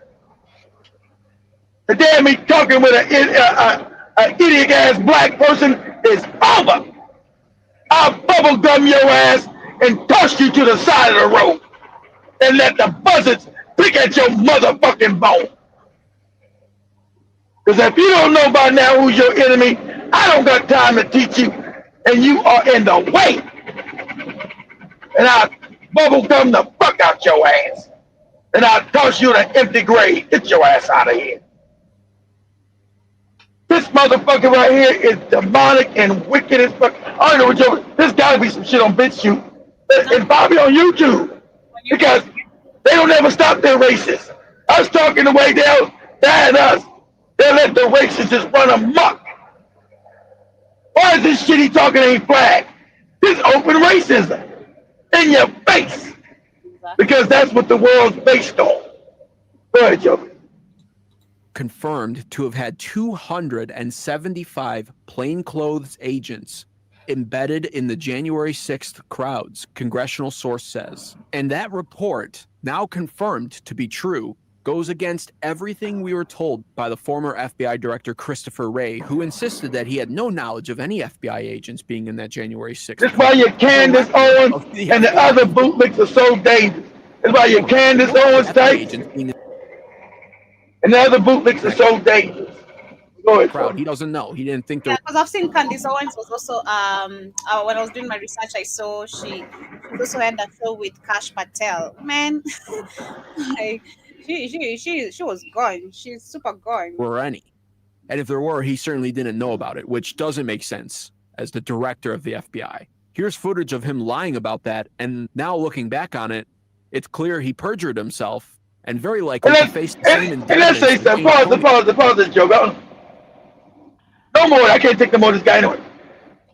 The damn me talking with an idiot-ass black person is over. I'll bubblegum your ass and toss you to the side of the road and let the buzzards pick at your motherfucking bone. Because if you don't know by now who's your enemy, I don't got time to teach you, and you are in the way. And I'll bubblegum the fuck out your ass. And I'll toss you in an empty grave. Get your ass out of here. This motherfucker right here is demonic and wicked as fuck. I don't know what you're. There's gotta be some shit on BitChute and probably on YouTube because they don't ever stop their racists. Us talking the way they'll ban us. They'll let the racists just run amok. Why is this shit he talking ain't flag? This open racism in your face because that's what the world's based on. Go ahead, Joe. Confirmed to have had 275 plainclothes agents embedded in the January 6th crowds, congressional source says. And that report, now confirmed to be true, goes against everything we were told by the former FBI director Christopher Wray, who insisted that he had no knowledge of any FBI agents being in that January 6th. That's why your Candace Owens and the other bootlegs are so dangerous. That's why your Candace Owens types and the other bootlegs are so dangerous. Go ahead, crowd. He doesn't know. He didn't think. Yeah, because I've seen Candace Owens was also when I was doing my research, I saw she also had a show with Kash Patel. Man, like she was gone. She's super gone. Were any, and if there were, he certainly didn't know about it, which doesn't make sense as the director of the FBI. Here's footage of him lying about that, and now looking back on it, it's clear he perjured himself. And very likely to face the same indictment. And let's say something. Pause this joke. No more. I can't take no more of this guy anyway.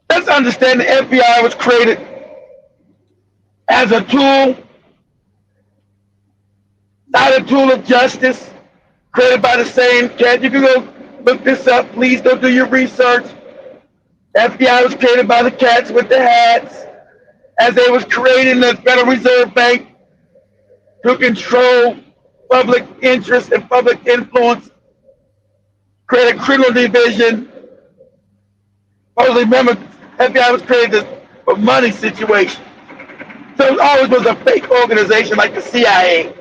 Let's understand the FBI was created as a tool, not a tool of justice, created by the same cat. You can go look this up. Please go do your research. The FBI was created by the cats with the hats as they was creating the Federal Reserve Bank to control public interest and public influence, create a criminal division. Remember, FBI was created for money situation. So it always was a fake organization like the CIA.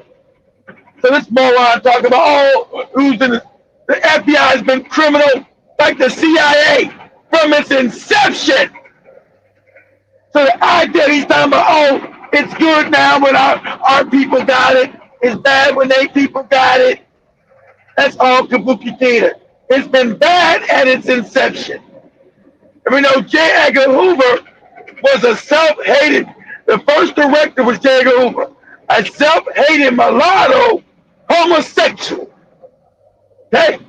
So this moron talking about, oh, the FBI has been criminal like the CIA from its inception. So the idea he's talking about, oh, it's good now when our people got it. It's bad when they people got it. That's all kabuki theater. It's been bad at its inception. And we know J. Edgar Hoover was a self-hated, the first director was J. Edgar Hoover, a self-hated mulatto homosexual. Okay?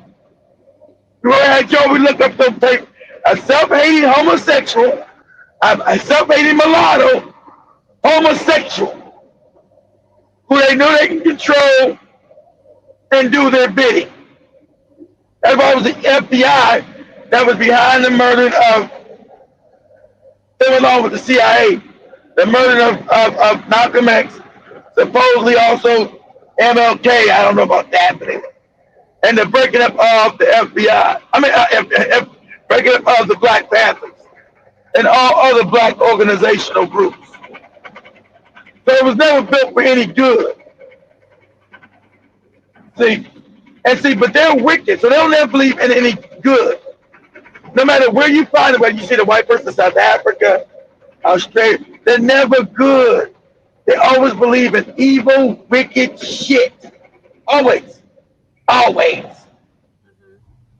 You want to have Joe, we look up those papers. A self-hating homosexual, a self-hating mulatto homosexual, who they knew they can control and do their bidding. That's why it was the FBI that was behind the murder of, along with the CIA, the murder of Malcolm X, supposedly also MLK. I don't know about that, but anyway. And the breaking up of the FBI. Breaking up of the Black Panthers and all other black organizational groups. So it was never built for any good. See, but they're wicked, so they don't ever believe in any good. No matter where you find it, whether you see the white person, South Africa, Australia, they're never good. They always believe in evil, wicked shit. Always. Always.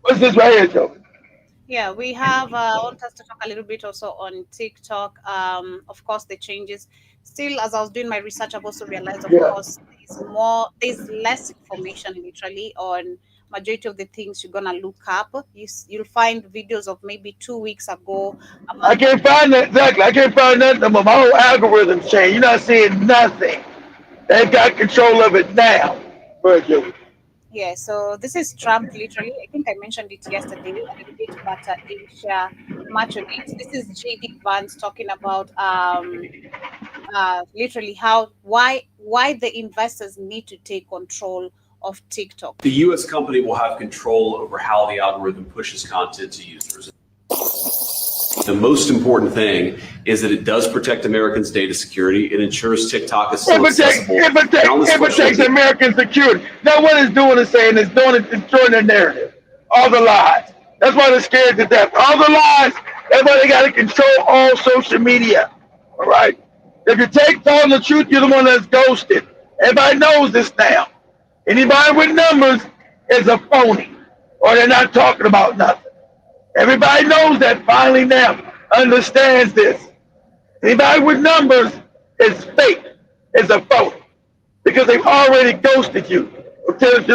What's this right here, Joe? Yeah, we have, I want us to talk a little bit also on TikTok. Of course, the changes. Still, as I was doing my research, I've also realized, of course, there's less information literally on majority of the things you're gonna look up. You'll find videos of maybe 2 weeks ago. I can't find that, exactly. I can't find nothing. My whole algorithm's changed. You're not seeing nothing. They've got control of it now. Joe. Yeah, so this is Trump, literally. I think I mentioned it yesterday a little bit, but I didn't share much on it. This is J.D. Vance talking about literally why the investors need to take control of TikTok. The U.S. company will have control over how the algorithm pushes content to users. The most important thing is that it does protect Americans' data security. It ensures TikTok is still accessible. It protects American security. Now what it's doing is saying it's destroying their narrative. All the lies. That's why they're scared to death. All the lies. That's why they got to control all social media. All right? If you take telling the truth, you're the one that's ghosted. Everybody knows this now. Anybody with numbers is a phony. Or they're not talking about nothing. Everybody knows that finally now, understands this. Anybody with numbers is fake, is a phony, because they've already ghosted you.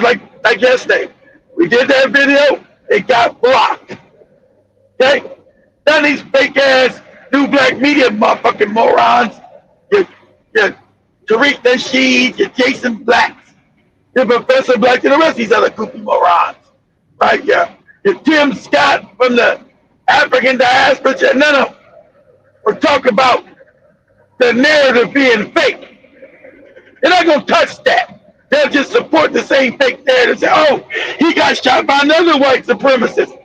Like yesterday, we did that video, it got blocked. Okay? None of these fake ass new black media motherfucking morons, your Tariq Nasheed, your Jason Blacks, your Professor Black, and the rest of these other goofy morons. Right? Yeah. Tim Scott from the African diaspora, none of them were talking about the narrative being fake. They're not going to touch that. They'll just support the same fake narrative. Say, oh, he got shot by another white supremacist.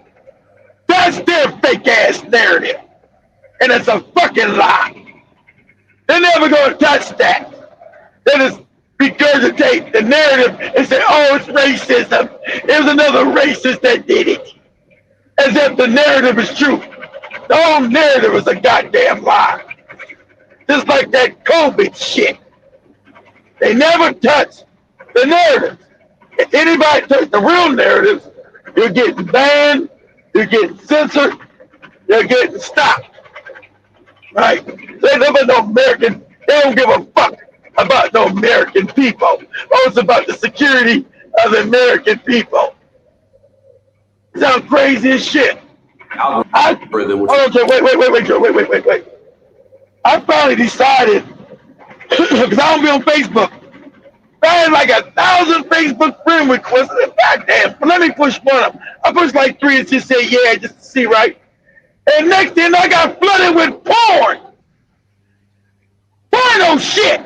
That's their fake ass narrative. And it's a fucking lie. They're never going to touch that. They just regurgitate the narrative and say, oh, it's racism. It was another racist that did it. As if the narrative is true. The whole narrative is a goddamn lie. Just like that COVID shit. They never touch the narrative. If anybody touch the real narratives, you're getting banned, you're getting censored, you're getting stopped. Right? They never know American, they don't give a fuck about no American people. Oh, it's about the security of the American people. Sound crazy as shit. Wait. I finally decided, because I don't be on Facebook. I had like 1,000 Facebook friend requests. Goddamn, but let me push one of them. I pushed like 3 and just say yeah, just to see, right? And next thing I got flooded with porn. Porno shit.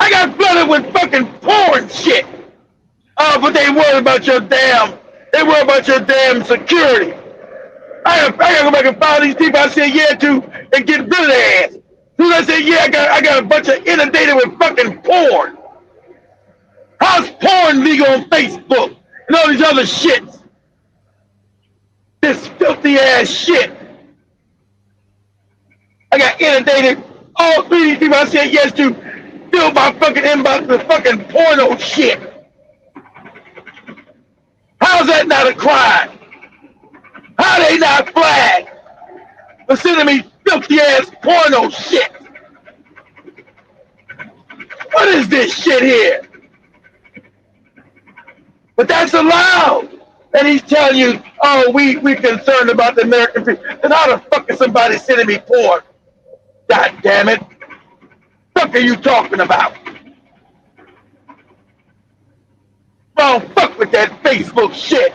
I got flooded with fucking porn shit. Oh, but they worry about your damn security. I gotta go back and follow these people I said yeah to and get rid of their ass. Soon as I say, yeah, I got a bunch of inundated with fucking porn. How's porn legal on Facebook and all these other shits? This filthy ass shit. I got inundated. All three of these people I said yes to filled my fucking inbox with fucking porno shit. How's that not a crime? How they not flagged for sending me filthy ass porno shit? What is this shit here? But that's allowed. And he's telling you, oh, we're concerned about the American people. Then how the fuck is somebody sending me porn? God damn it. What are you talking about? Don't fuck with that Facebook shit.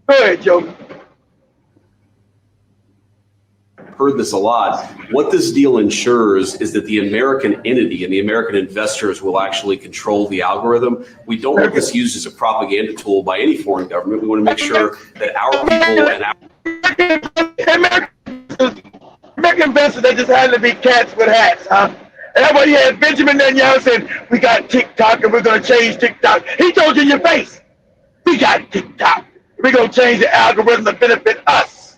Go ahead, Joe. Heard this a lot. What this deal ensures is that the American entity and the American investors will actually control the algorithm. We don't want this used as a propaganda tool by any foreign government. We want to make sure that our people and our American investors, they just had to be cats with hats, huh? And that's why you had Benjamin Netanyahu saying, we got TikTok and we're going to change TikTok. He told you in your face, we got TikTok. We're going to change the algorithm to benefit us.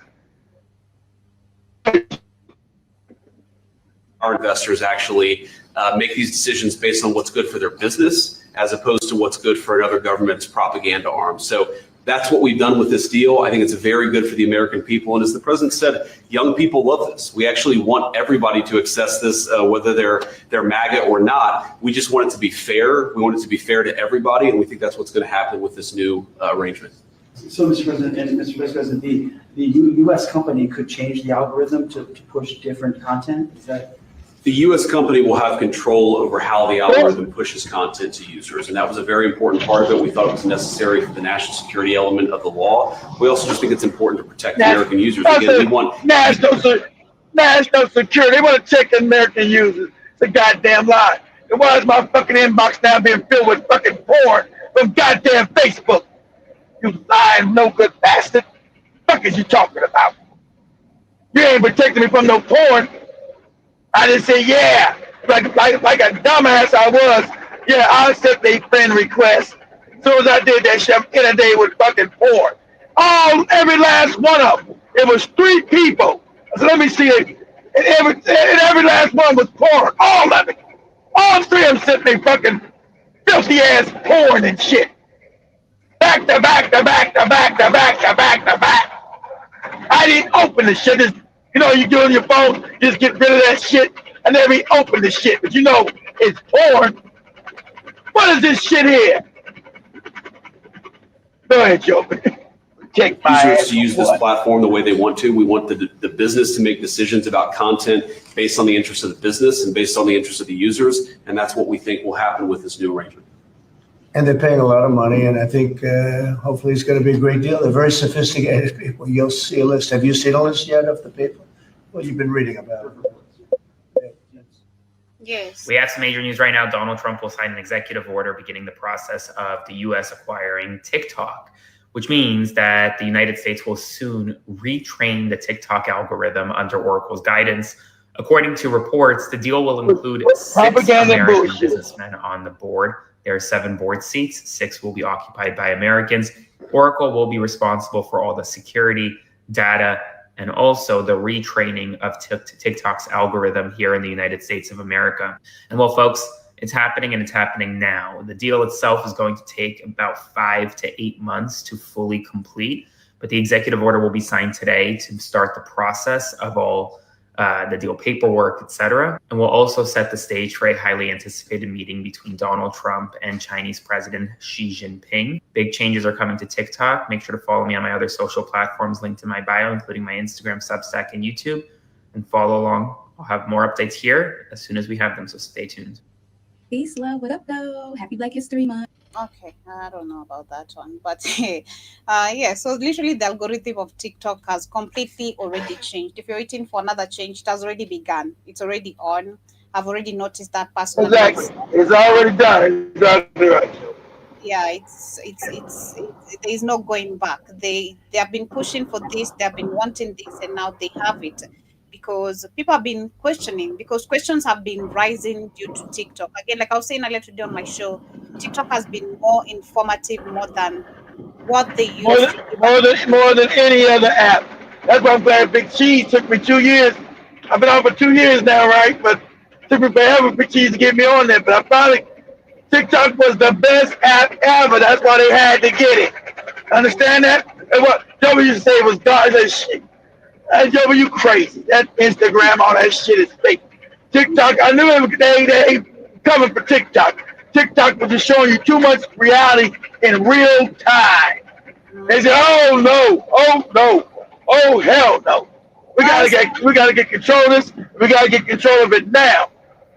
our investors actually make these decisions based on what's good for their business as opposed to what's good for another government's propaganda arm. So that's what we've done with this deal. I think it's very good for the American people. And as the president said, young people love this. We actually want everybody to access this, whether they're MAGA or not. We just want it to be fair. We want it to be fair to everybody. And we think that's what's going to happen with this new arrangement. So, Mr. President, and Mr. Vice President, the U.S. company could change the algorithm to push different content? Is that? The U.S. company will have control over how the algorithm pushes content to users, and that was a very important part of it. We thought it was necessary for the national security element of the law. We also just think it's important to protect American users. Again, we want national security. They want to check the American users. It's a goddamn lie. And why is my fucking inbox now being filled with fucking porn from goddamn Facebook? You lying, no good bastard. What the fuck is you talking about? You ain't protecting me from no porn. I just say, yeah, like a dumbass I was. Yeah, I'll accept a friend request. As soon as I did that shit, I'm inundated with fucking porn. Every last one of them. It was 3 people. So let me see it. And every last one was porn. All of it. All 3 of them sent me fucking filthy ass porn and shit. Back to back to back to back to back to back to back. I didn't open the shit. You know, you do on your phone, just get rid of that shit and then reopen the shit. But you know, it's porn. What is this shit here? Go ahead, Joe. Take my users to use this platform the way they want to. We want the business to make decisions about content based on the interests of the business and based on the interests of the users. And that's what we think will happen with this new arrangement. And they're paying a lot of money, and I think hopefully it's going to be a great deal. They're very sophisticated people. You'll see a list. Have you seen a list yet of the people? Well, you've been reading about it. Yes. We have some major news right now. Donald Trump will sign an executive order beginning the process of the U.S. acquiring TikTok, which means that the United States will soon retrain the TikTok algorithm under Oracle's guidance. According to reports, the deal will include 6 American businessmen on the board. There are 7 board seats. 6 will be occupied by Americans. Oracle will be responsible for all the security, data, and also the retraining of TikTok's algorithm here in the United States of America. And well, folks, it's happening and it's happening now. The deal itself is going to take about 5 to 8 months to fully complete, but the executive order will be signed today to start the process of all the deal paperwork, etc. And we'll also set the stage for a highly anticipated meeting between Donald Trump and Chinese President Xi Jinping. Big changes are coming to TikTok. Make sure to follow me on my other social platforms linked in my bio, including my Instagram, Substack, and YouTube. And follow along. I'll have more updates here as soon as we have them, so stay tuned. Peace, love, what up, though? Happy Black History Month. Okay, I don't know about that one, but yeah, so literally the algorithm of TikTok has completely already changed. If you're waiting for another change, it has already begun. It's already on. I've already noticed that personally. Exactly. It's already done. It's already right. Yeah, there is no going back. They have been pushing for this, they have been wanting this, and now they have it. because people have been questioning, because questions have been rising due to TikTok. Again, like I was saying earlier today on my show, TikTok has been more informative more than what they used to do back More than any other app. That's why I'm glad Big Cheese took me 2 years. I've been on for 2 years now, right? But it took me forever Big Cheese to get me on there. But I finally, TikTok was the best app ever. That's why they had to get it. Understand that? And what Joe used to say was God, that shit. Joe, you crazy. That Instagram, all that shit is fake. TikTok, I knew they coming for TikTok. TikTok was just showing you too much reality in real time. They said, "Oh no, oh no, oh hell no! We gotta get control of this. We gotta get control of it now."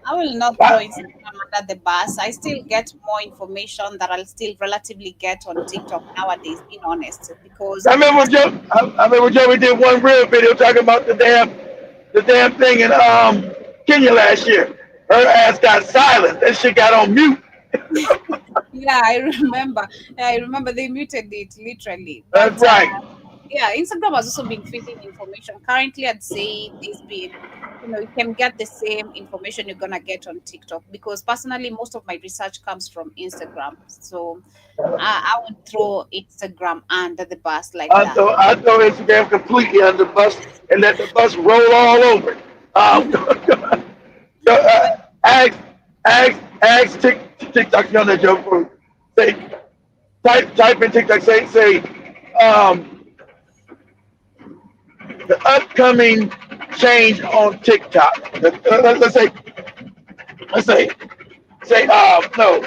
I will not throw Instagram under the bus. I still get more information that I'll still relatively get on TikTok nowadays, being honest. Because I remember Joey did one real video talking about the damn thing in Kenya last year. Her ass got silenced. That shit got on mute. yeah, I remember. I remember they muted it literally. That's right. Yeah, Instagram has also been feeding information. Currently, I'd say there's been, you can get the same information you're gonna get on TikTok, because personally, most of my research comes from Instagram. So I would throw Instagram under the bus like that. I throw Instagram completely under the bus and let the bus roll all over. Ask TikTok on that joke for say type in TikTok say the upcoming change on TikTok. Let's say no.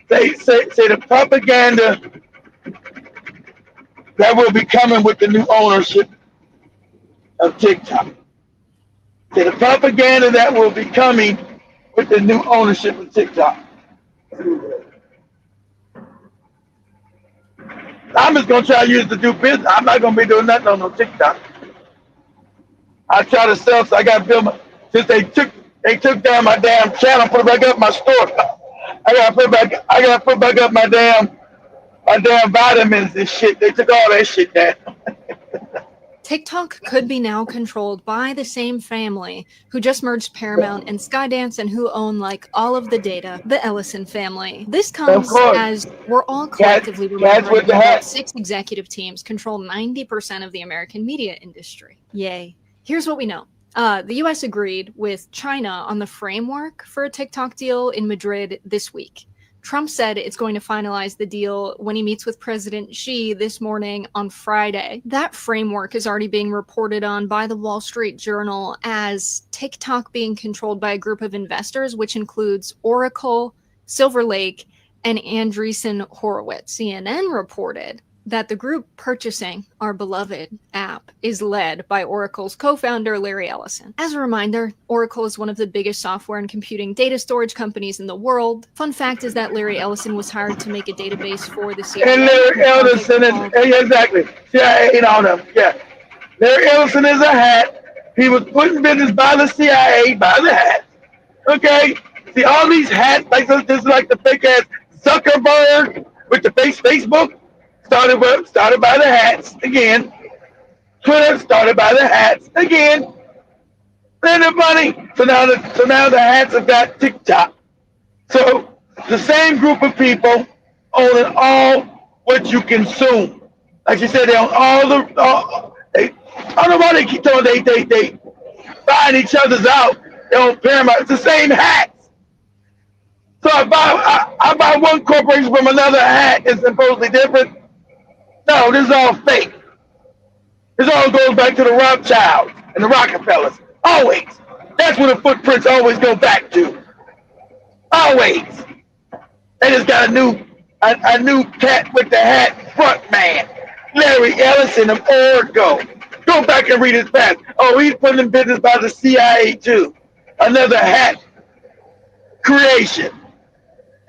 Say the propaganda that will be coming with the new ownership of TikTok. Say the propaganda that will be coming with the new ownership of TikTok. I'm just gonna try to use it to do business. I'm not gonna be doing nothing on no TikTok. I try to sell, so I got to build my. Since they took down my damn channel, put it back up my store. I gotta put back up my damn vitamins and shit. They took all that shit down. TikTok could be now controlled by the same family who just merged Paramount and Skydance and who own like all of the data, the Ellison family. This comes as we're all collectively remembering that about 6 executive teams control 90% of the American media industry. Yay. Here's what we know. The US agreed with China on the framework for a TikTok deal in Madrid this week. Trump said it's going to finalize the deal when he meets with President Xi this morning on Friday. That framework is already being reported on by the Wall Street Journal as TikTok being controlled by a group of investors, which includes Oracle, Silver Lake, and Andreessen Horowitz. CNN reported that the group purchasing our beloved app is led by Oracle's co-founder, Larry Ellison. As a reminder, Oracle is one of the biggest software and computing data storage companies in the world. Fun fact is that Larry Ellison was hired to make a database for the CIA. And Larry Ellison is, exactly, CIA and all them, yeah. Larry Ellison is a hat. He was put in business by the CIA, by the hat. Okay? See, all these hats, like this is like the fake ass Zuckerberg with the Facebook. Started by the hats again. Twitter started by the hats again. Isn't it funny? So now the hats have got TikTok. So the same group of people owning all what you consume. Like you said, they own all I don't know why they keep telling they buying each other's out. They own Paramount. It's the same hats. So I buy one corporation from another hat is supposedly different. No, this is all fake. This all goes back to the Rothschilds and the Rockefellers. Always. That's where the footprints always go back to. Always. They just got a new cat with the hat front man. Larry Ellison of Oracle. Go back and read his past. Oh, he's put in business by the CIA too. Another hat creation.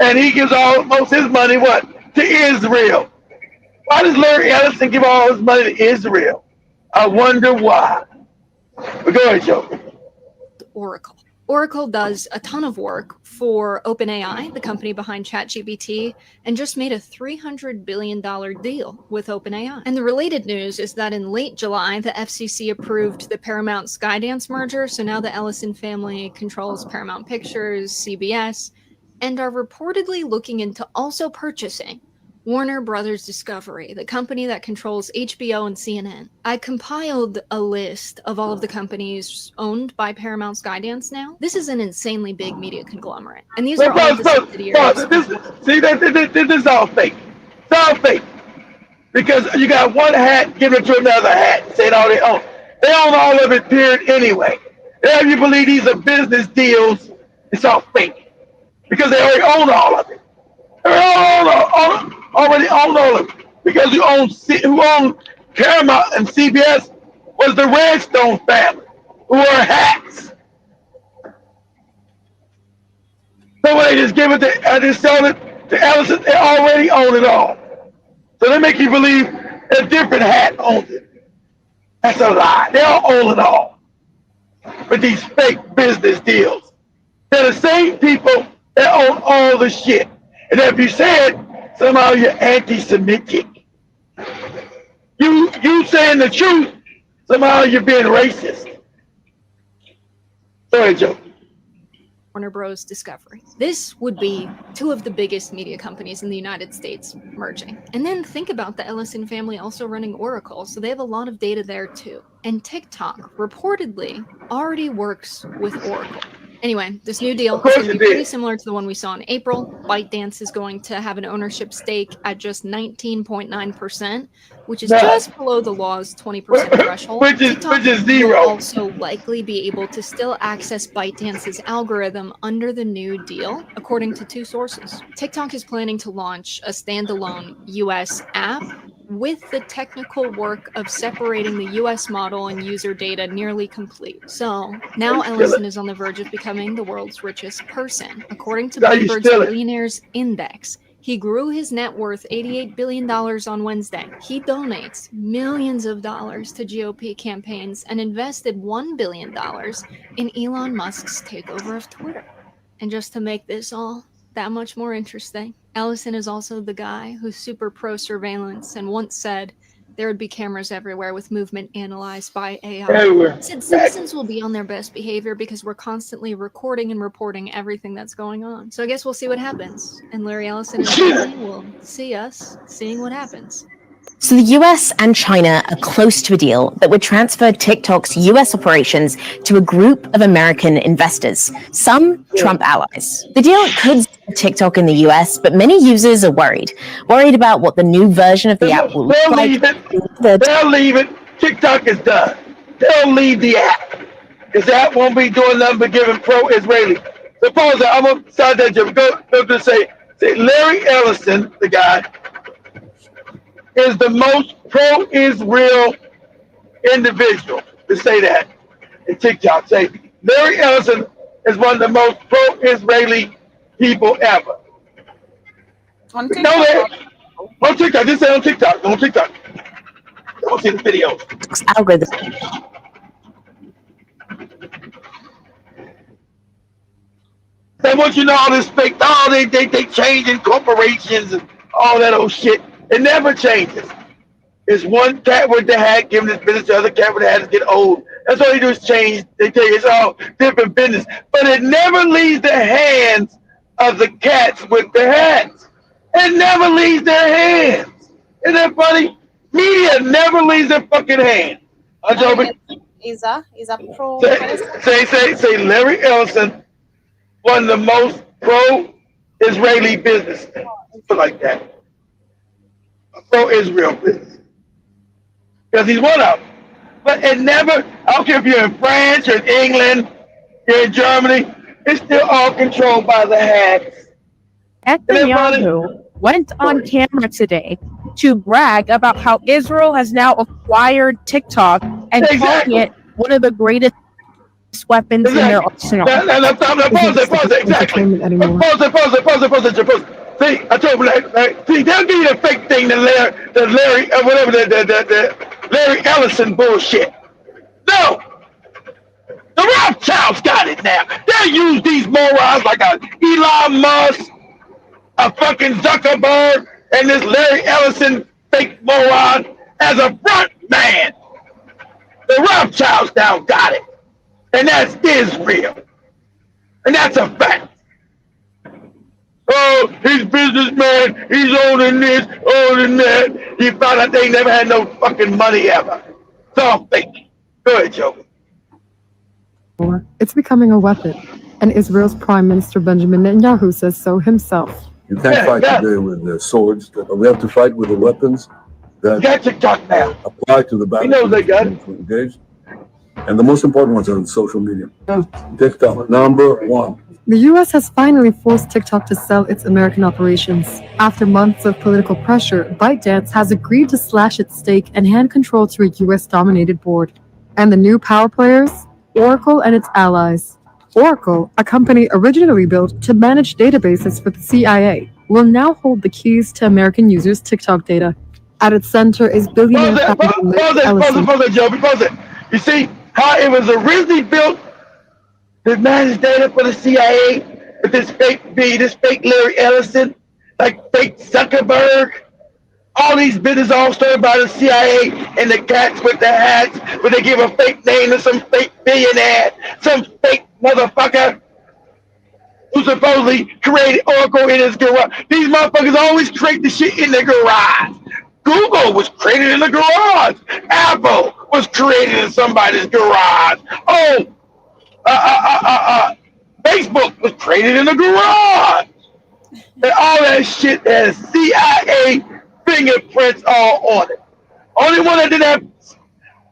And he gives most his money to Israel. Why does Larry Ellison give all his money to Israel? I wonder why. But go ahead, Joe. Oracle. Oracle does a ton of work for OpenAI, the company behind ChatGPT, and just made a $300 billion deal with OpenAI. And the related news is that in late July, the FCC approved the Paramount Skydance merger, so now the Ellison family controls Paramount Pictures, CBS, and are reportedly looking into also purchasing Warner Brothers Discovery, the company that controls HBO and CNN. I compiled a list of all of the companies owned by Paramount Skydance now. This is an insanely big media conglomerate. And these are all of the subsidiaries. This is all fake. It's all fake. Because you got one hat giving it to another hat, saying all they own. They own all of it, period, anyway. If you believe these are business deals, it's all fake. Because they already own all of it. Already own all of it. Because who owned Paramount and CBS was the Redstone family, who wore hats. So when they just give it just sell it to Ellison, they already own it all. So they make you believe a different hat owns it. That's a lie. They all own it all. With these fake business deals. They're the same people that own all the shit. And if you say it, somehow you're anti-Semitic. You saying the truth, somehow you're being racist. Sorry, Joe. Warner Bros. Discovery. This would be two of the biggest media companies in the United States merging. And then think about the Ellison family also running Oracle, so they have a lot of data there too. And TikTok reportedly already works with Oracle. Anyway, this new deal is going to be pretty similar to the one we saw in April. ByteDance is going to have an ownership stake at just 19.9%, which is just below the law's 20% threshold. Which is zero. Will also likely be able to still access ByteDance's algorithm under the new deal, according to two sources. TikTok is planning to launch a standalone US app with the technical work of separating the US model and user data nearly complete. So now Ellison is on the verge of becoming the world's richest person. According to Bloomberg's Billionaires Index, he grew his net worth $88 billion on Wednesday. He donates millions of dollars to GOP campaigns and invested $1 billion in Elon Musk's takeover of Twitter. And just to make this all that much more interesting, Ellison is also the guy who's super pro-surveillance and once said there would be cameras everywhere with movement analyzed by AI. Everywhere. Said citizens will be on their best behavior because we're constantly recording and reporting everything that's going on. So I guess we'll see what happens. And Larry Ellison and family will see us seeing what happens. So the US and China are close to a deal that would transfer TikTok's US operations to a group of American investors, some Trump allies. The deal could save TikTok in the US, but many users are worried about what the new version of the app will look like. They'll leave it. TikTok is done. They'll leave the app. Because the app won't be doing nothing but giving pro-Israeli. Suppose that I'm going to start that joke. Go to say Larry Ellison, the guy, is the most pro-Israel individual to say that in TikTok. Say Larry Ellison is one of the most pro-Israeli people ever. On TikTok. On TikTok. Just say on TikTok. On TikTok. Don't see the video. Algorithm. They want you to know all this fake. Oh, they changing corporations and all that old shit. It never changes. It's one cat with the hat giving this business, the other cat with the hat is get old. That's all they do is change. They tell you it's all different business. But it never leaves the hands of the cats with the hats. It never leaves their hands. Isn't that funny? Media never leaves their fucking hands. Is a pro. Say Larry Ellison, one of the most pro-Israeli businessmen. Like that. Pro-Israel business. Because he's one of them. But it never, I don't care if you're in France, you're in England, you're in Germany, it's still all controlled by the hats. Netanyahu went on camera today to brag about how Israel has now acquired TikTok and calling it one of the greatest weapons in their arsenal. Pause it, exactly. Pause it. See, I told you, see, they'll give you the fake thing, the Larry Ellison bullshit. No! The Rothschilds got it now. They use these morons like a Elon Musk, a fucking Zuckerberg, and this Larry Ellison fake moron as a front man. The Rothschilds now got it. And that's Israel. And that's a fact. Oh, he's businessman, he's owning this, owning that. You found out they never had no fucking money ever. It's all fake. Go ahead, Joe. It's becoming a weapon, and Israel's Prime Minister Benjamin Netanyahu says so himself. You can't fight today with the swords. We have to fight with the weapons that apply to the battle. They got it. Engaged. And the most important ones are on social media. TikTok, number one. The U.S. has finally forced TikTok to sell its American operations. After months of political pressure, ByteDance has agreed to slash its stake and hand control to a U.S.-dominated board. And the new power players? Oracle and its allies. Oracle, a company originally built to manage databases for the CIA, will now hold the keys to American users' TikTok data. At its center is billionaire founder Ellison. Pause it. You see how it was originally built to manage data for the CIA with this fake Larry Ellison, like fake Zuckerberg. All these businesses all started by the CIA and the cats with the hats, where they give a fake name to some fake billionaire, some fake motherfucker who supposedly created Oracle in his garage. These motherfuckers always create the shit in their garage. Google was created in the garage. Apple was created in somebody's garage. Oh, Facebook was created in the garage. And all that shit has CIA fingerprints all on it. Only one that didn't have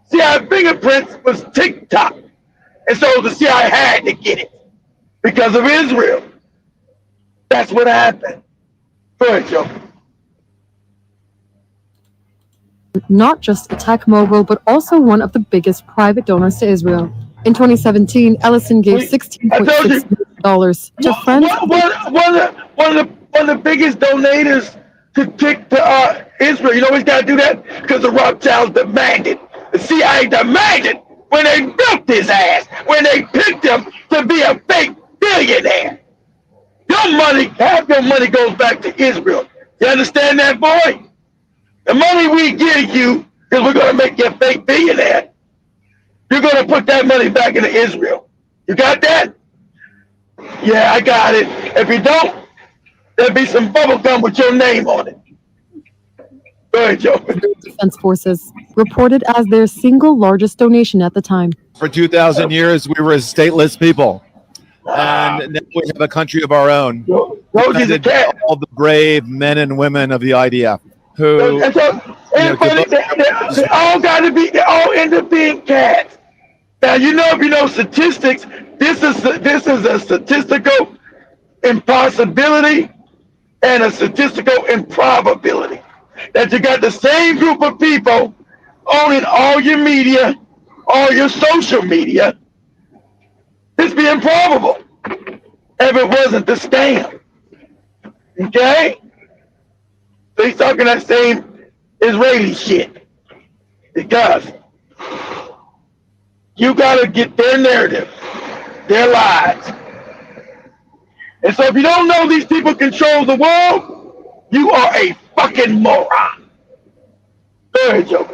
CIA fingerprints was TikTok. And so the CIA had to get it because of Israel. That's what happened. Go ahead, Joe. Not just a tech mogul, but also one of the biggest private donors to Israel. In 2017, Ellison gave $16.6 million to friends. One of the biggest donators to Israel. You know he's got to do that? Because the Rothschilds demanded. The CIA demanded when they built his ass, when they picked him to be a fake billionaire. Your money, half your money goes back to Israel. You understand that, boy? The money we give you is we're going to make you a fake billionaire. You're going to put that money back into Israel. You got that? Yeah, I got it. If you don't, there'll be some bubble gum with your name on it. Go ahead, Joe. Defense Forces reported as their single largest donation at the time. For 2,000 years, we were a stateless people. And now we have a country of our own. All the brave men and women of the IDF who... They all got to be, they all end up being cats. Now, if you know statistics, this is a statistical impossibility and a statistical improbability. That you got the same group of people owning all your media, all your social media. This be improbable if it wasn't the scam. Okay? So he's talking that same Israeli shit. Because you gotta get their narrative, their lies. And so if you don't know these people control the world, you are a fucking moron. Go ahead, Joe.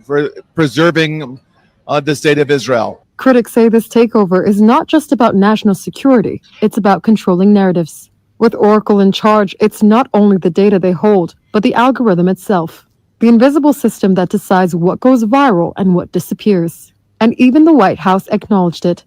for preserving the state of Israel. Critics say this takeover is not just about national security, it's about controlling narratives. With Oracle in charge, it's not only the data they hold, but the algorithm itself. The invisible system that decides what goes viral and what disappears. And even the White House acknowledged it.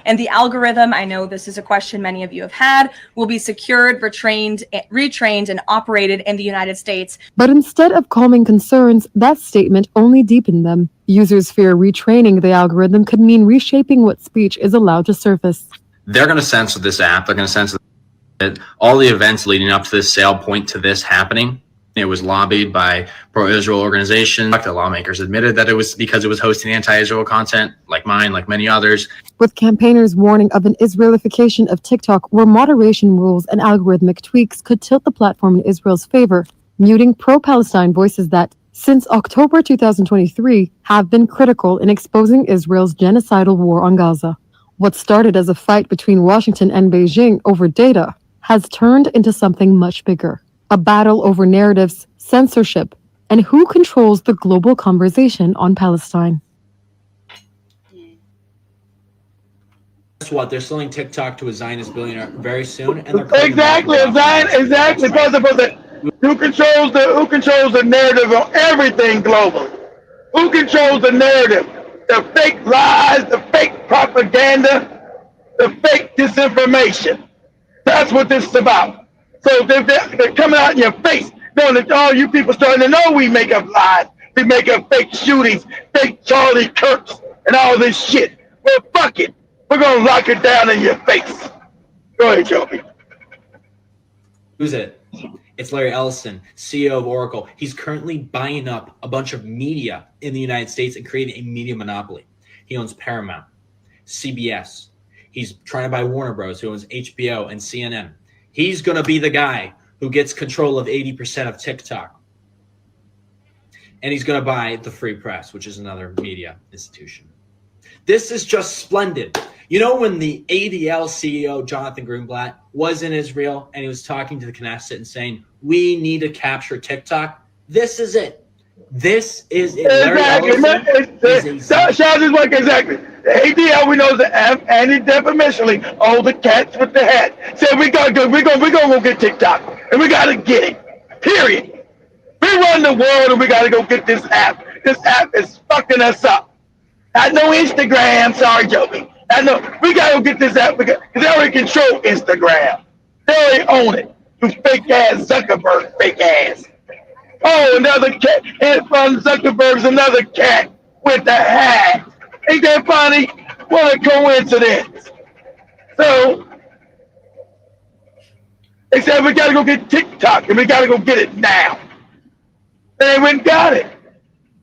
And the algorithm, I know this is a question many of you have had, will be secured, retrained, and operated in the United States. But instead of calming concerns, that statement only deepened them. Users fear retraining the algorithm could mean reshaping what speech is allowed to surface. They're going to censor this app. They're going to censor that all the events leading up to this sale point to this happening. It was lobbied by pro-Israel organizations. The lawmakers admitted that it was because it was hosting anti-Israel content, like mine, like many others. With campaigners warning of an Israelification of TikTok, where moderation rules and algorithmic tweaks could tilt the platform in Israel's favor, muting pro-Palestine voices that since October 2023 have been critical in exposing Israel's genocidal war on Gaza. What started as a fight between Washington and Beijing over data has turned into something much bigger. A battle over narratives, censorship, and who controls the global conversation on Palestine. Guess what? They're selling TikTok to a Zionist billionaire very soon, and they're Exactly. Who controls the narrative on everything globally? Who controls the narrative? The fake lies, the fake propaganda, the fake disinformation. That's what this is about. So they're coming out in your face, knowing that all you people starting to know we make up lies, we make up fake shootings, fake Charlie Kirks, and all this shit. Well, fuck it. We're gonna lock it down in your face. Go ahead, Joey. Who's it? It's Larry Ellison, CEO of Oracle. He's currently buying up a bunch of media in the United States and creating a media monopoly. He owns Paramount, CBS. He's trying to buy Warner Bros., who owns HBO and CNN. He's going to be the guy who gets control of 80% of TikTok. And he's going to buy the Free Press, which is another media institution. This is just splendid. You know, when the ADL CEO, Jonathan Greenblatt, was in Israel and he was talking to the Knesset and saying, we need to capture TikTok, this is it. This is it. Exactly. Exactly. The ADL, we know that anti-defamationally, all the cats with the hat said we're gonna go get TikTok, and we gotta get it. Period. We run the world, and we gotta go get this app. This app is fucking us up. I know Instagram. Sorry, Joey. I know we gotta go get this app because they already control Instagram. They already own it. You fake ass Zuckerberg, fake ass. Oh, another cat. And from Zuckerberg's another cat with the hat. Ain't that funny? What a coincidence. So, they said we gotta go get TikTok and we gotta go get it now. And they went and got it.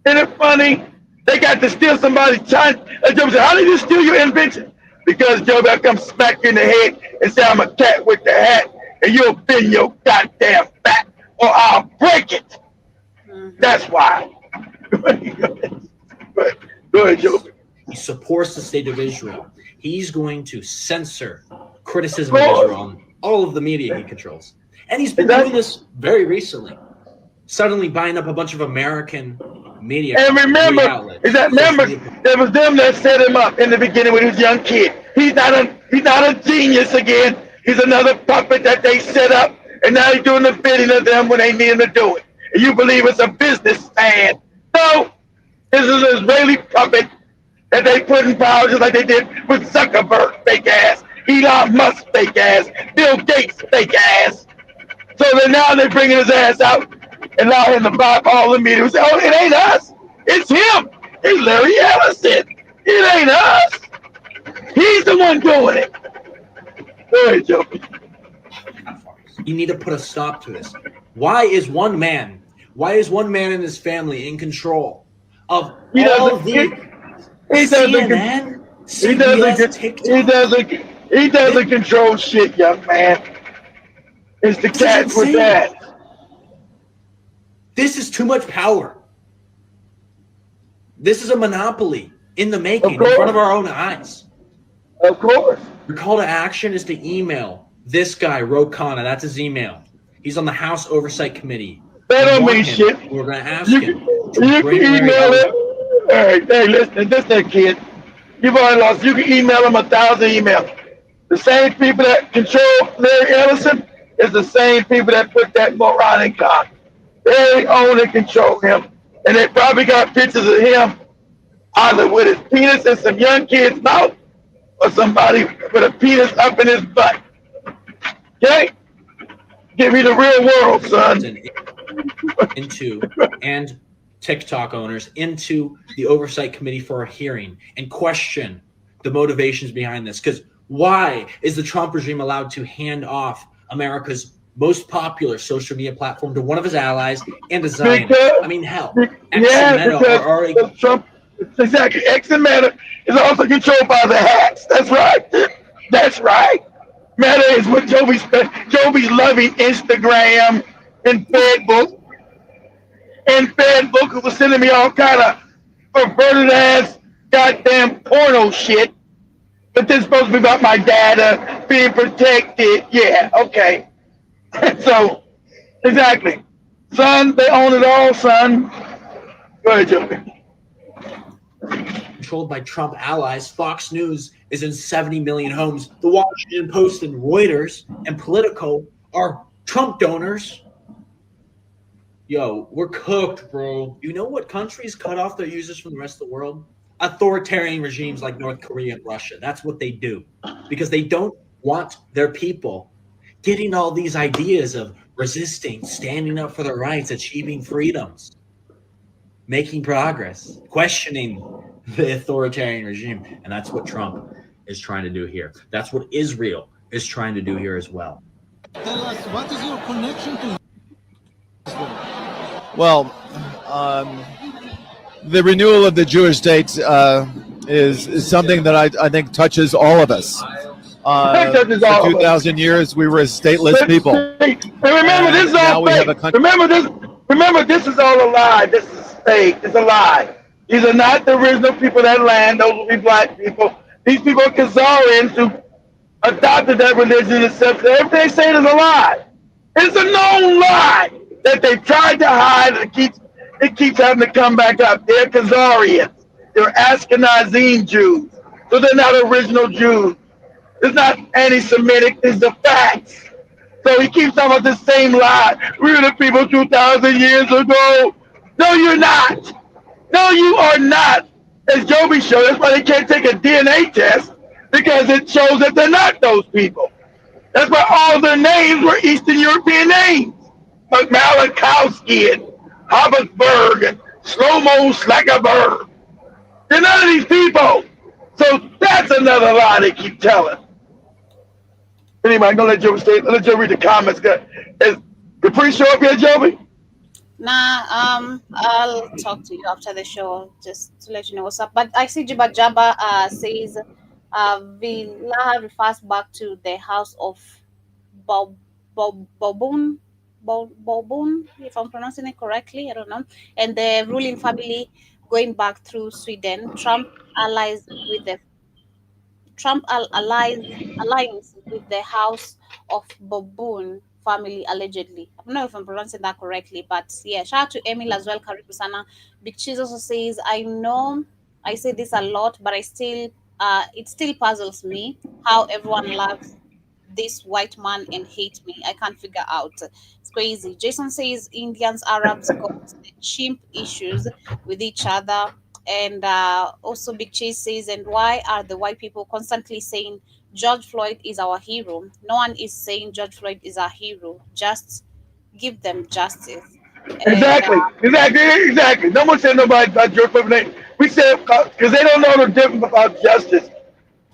Isn't it funny? They got to steal somebody's time. Joe said, how did you steal your invention? Because Joe, I come smack you in the head and say I'm a cat with the hat and you'll bend your goddamn back or I'll break it. That's why. Go ahead, Joe. He supports the state of Israel. He's going to censor criticism of Israel on all of the media he controls. And he's been doing this very recently. Suddenly buying up a bunch of American media. And remember, it was them that set him up in the beginning when he was a young kid. He's not a genius again. He's another puppet that they set up, and now he's doing the bidding of them when they need him to do it. And you believe it's a businessman. No, this is an Israeli puppet that they put in power just like they did with Zuckerberg, fake ass, Elon Musk, fake ass, Bill Gates, fake ass. So then now they're bringing his ass out and allow him to buy up all the media. We say, oh, it ain't us. It's him. It's Larry Ellison. It ain't us. He's the one doing it. Go ahead, Joe. You need to put a stop to this. Why is one man and his family in control of all the CNN, CBS, TikTok? He doesn't control shit, young man. It's the cats with that. This is too much power. This is a monopoly in the making, in front of our own eyes. Of course. Your call to action is to email this guy, Ro Khanna. That's his email. He's on the House Oversight Committee. That don't mean shit. We're going to ask him. You can email it. All right, hey, listen, that kid. You've already lost. You can email him 1,000 emails. The same people that control Larry Ellison is the same people that put that moron in cock. They own and control him. And they probably got pictures of him either with his penis in some young kid's mouth or somebody with a penis up in his butt. Okay? Give me the real world, son. And TikTok owners into the Oversight Committee for a hearing and question the motivations behind this. Because why is the Trump regime allowed to hand off America's most popular social media platform to one of his allies and a Zionist? I mean, hell, X and Meta are already... Trump, exactly. X and Meta is also controlled by the hacks. That's right. That's right. Meta is what Joby's loving Instagram and Facebook. and Facebook who was sending me all kind of perverted ass goddamn porno shit. But this is supposed to be about my data being protected. Yeah, okay. So, exactly. Son, they own it all, son. Go ahead, Joe. Controlled by Trump allies, Fox News is in 70 million homes. The Washington Post and Reuters and Politico are Trump donors. Yo, we're cooked, bro. You know what countries cut off their users from the rest of the world? Authoritarian regimes like North Korea and Russia. That's what they do. Because they don't want their people getting all these ideas of resisting, standing up for their rights, achieving freedoms, making progress, questioning the authoritarian regime. And that's what Trump is trying to do here. That's what Israel is trying to do here as well. Tell us, what is your connection to Israel? Well, the renewal of the Jewish state is something that I think touches all of us. For 2,000 years, we were a stateless people. And remember, this is all fake. Remember, this is all a lie. This is fake. It's a lie. These are not the original people of that land. Those will be black people. These people are Khazarians who adopted that religion and accepted everything they say is a lie. It's a known lie that they tried to hide, and it keeps having to come back up. They're Khazarians. They're Ashkenazim Jews. So they're not original Jews. It's not anti-Semitic. It's the facts. So he keeps talking about the same lie. We were the people 2,000 years ago. No, you're not. No, you are not. As Joby showed, that's why they can't take a DNA test, because it shows that they're not those people. That's why all their names were Eastern European names. Like Malachowski and Habsburg and Slow-Mo Slackerberg. They're none of these people. So that's another lie they keep telling. Anyway, I'm going to let Joe read the comments. Is the pre-show up here, Joby? Nah, I'll talk to you after the show just to let you know what's up. But I see Jiba Jabba says Villa refers back to the house of Bobun, if I'm pronouncing it correctly, I don't know, and the ruling family going back through Sweden. Trump alliance with the house of Bobun family allegedly. I don't know if I'm pronouncing that correctly, but yeah, shout out to Emil as well. Karibu sana. Big Cheese also says, I know I say this a lot, but it still puzzles me how everyone loves this white man and hate me. I can't figure out. It's crazy. Jason says Indians, Arabs got chimp issues with each other. And also Big Chase says, and why are the white people constantly saying George Floyd is our hero? No one is saying George Floyd is our hero. Just give them justice. Exactly. No one said nobody about George Floyd. We said because they don't know the difference about justice.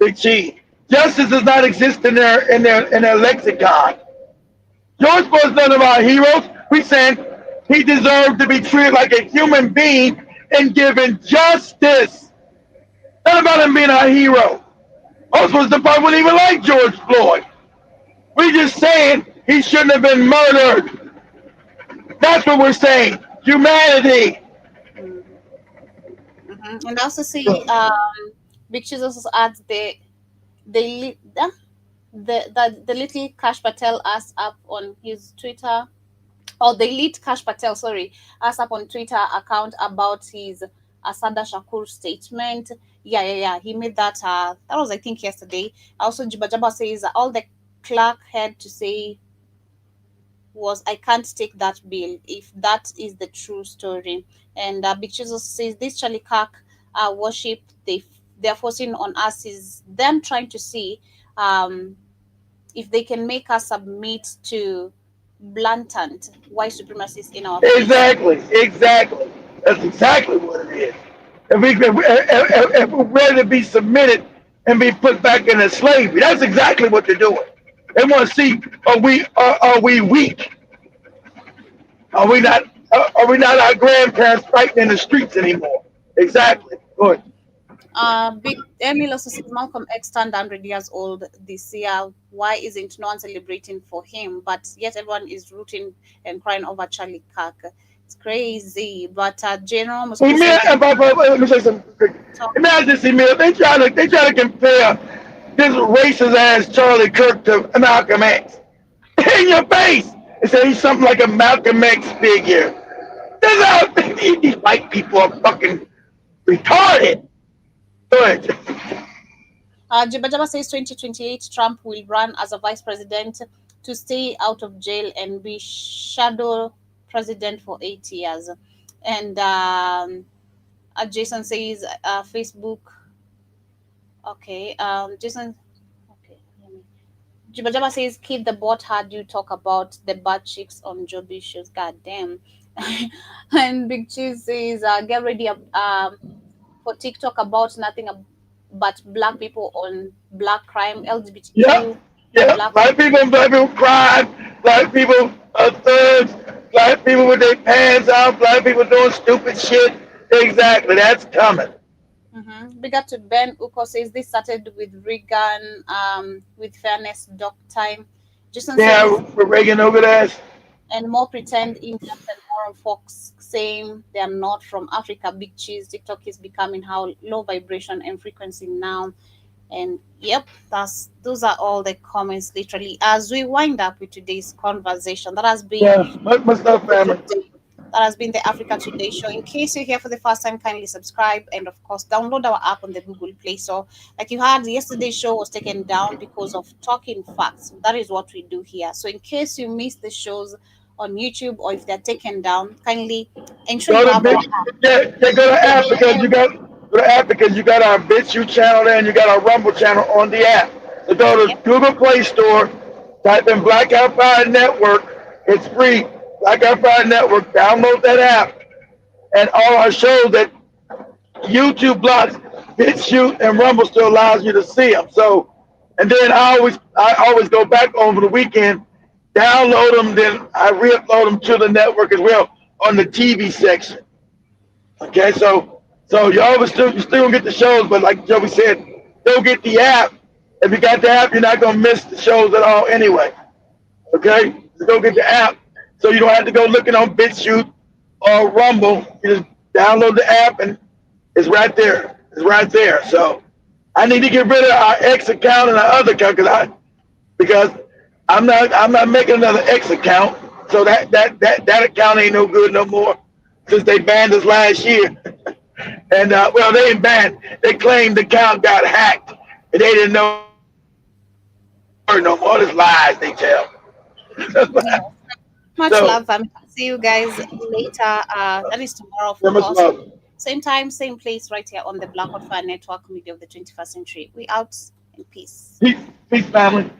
Big Cheese. Justice does not exist in their lexicon. George was none of our heroes. We said he deserved to be treated like a human being and given justice. Not about him being our hero. Most of us wouldn't even like George Floyd. We just saying he shouldn't have been murdered. That's what we're saying. Humanity. Mm-hmm. And also see, Big Cheese also adds the little Kash Patel asked up on his Twitter, or the elite Kash Patel, asked up on Twitter account about his Asada Shakur statement. Yeah. He made that. That was, I think, yesterday. Also, Jibajaba says all the clerk had to say was, I can't take that bill if that is the true story. And Big Jesus says this Charlie Kirk worship they're forcing on us is them trying to see if they can make us submit to blatant white supremacists in our place. Exactly. That's exactly what it is. If we're ready to be submitted and be put back into slavery, that's exactly what they're doing. They want to see, are we weak? Are we not our grandparents fighting in the streets anymore? Exactly. Go ahead. Big Emil also says Malcolm X turned 100 years old this year. Why isn't no one celebrating for him? But yet everyone is rooting and crying over Charlie Kirk. It's crazy. But General Let me say something quick. Imagine, see, they try to compare this racist ass Charlie Kirk to Malcolm X. In your face! They say he's something like a Malcolm X figure. This how these white people are fucking retarded. Go ahead. Jibajaba says 2028 Trump will run as a vice president to stay out of jail and be shadow president for 8 years. And Jason says Facebook. Okay. Jason. Okay. Jibajaba says keep the bot hard. You talk about the bad chicks on job issues. God damn. And Big Cheese says get ready for TikTok about nothing but black people on black crime, LGBTQ. Yeah. Black people crime, black people thugs, black people with their pants out, black people doing stupid shit. Exactly, that's coming. Big up to Ben Uko says this started with Reagan, with fairness doc time. Jason says, with Reagan over there. And more pretend Indians and moral folks saying they are not from Africa. Big cheese. TikTok is becoming how low vibration and frequency now. And yep, those are all the comments literally as we wind up with today's conversation. That has been that has been the Africa Today show. In case you're here for the first time, kindly subscribe and of course download our app on the Google Play Store. Like you heard, yesterday's show was taken down because of talking facts. That is what we do here. So in case you missed the shows on YouTube or if they're taken down, kindly ensure you have our app. Go to app because you got our BitChute channel there and you got our Rumble channel on the app. So go to Google Play Store, type in Blackout Fire Network. It's free. Blackout Fire Network. Download that app, and all our shows that YouTube blocks, BitChute and Rumble still allows you to see them. So, and then I always go back over the weekend, download them, then I re-upload them to the network as well on the TV section. Okay, so you always still gonna get the shows, but like Joey said, go get the app. If you got the app, you're not gonna miss the shows at all anyway. Okay, just go get the app, so you don't have to go looking on BitChute or Rumble. You just download the app and it's right there. It's right there. So I need to get rid of our X account and our other account because I'm not making another X account. So that account ain't no good no more since they banned us last year. And well, they ain't banned. They claimed the account got hacked and they didn't know no more. This lies they tell. Much love. See you guys later. That is tomorrow for us. Same time, same place, right here on the Blackout Fire Network, media of the 21st century. We out in peace. Peace, family.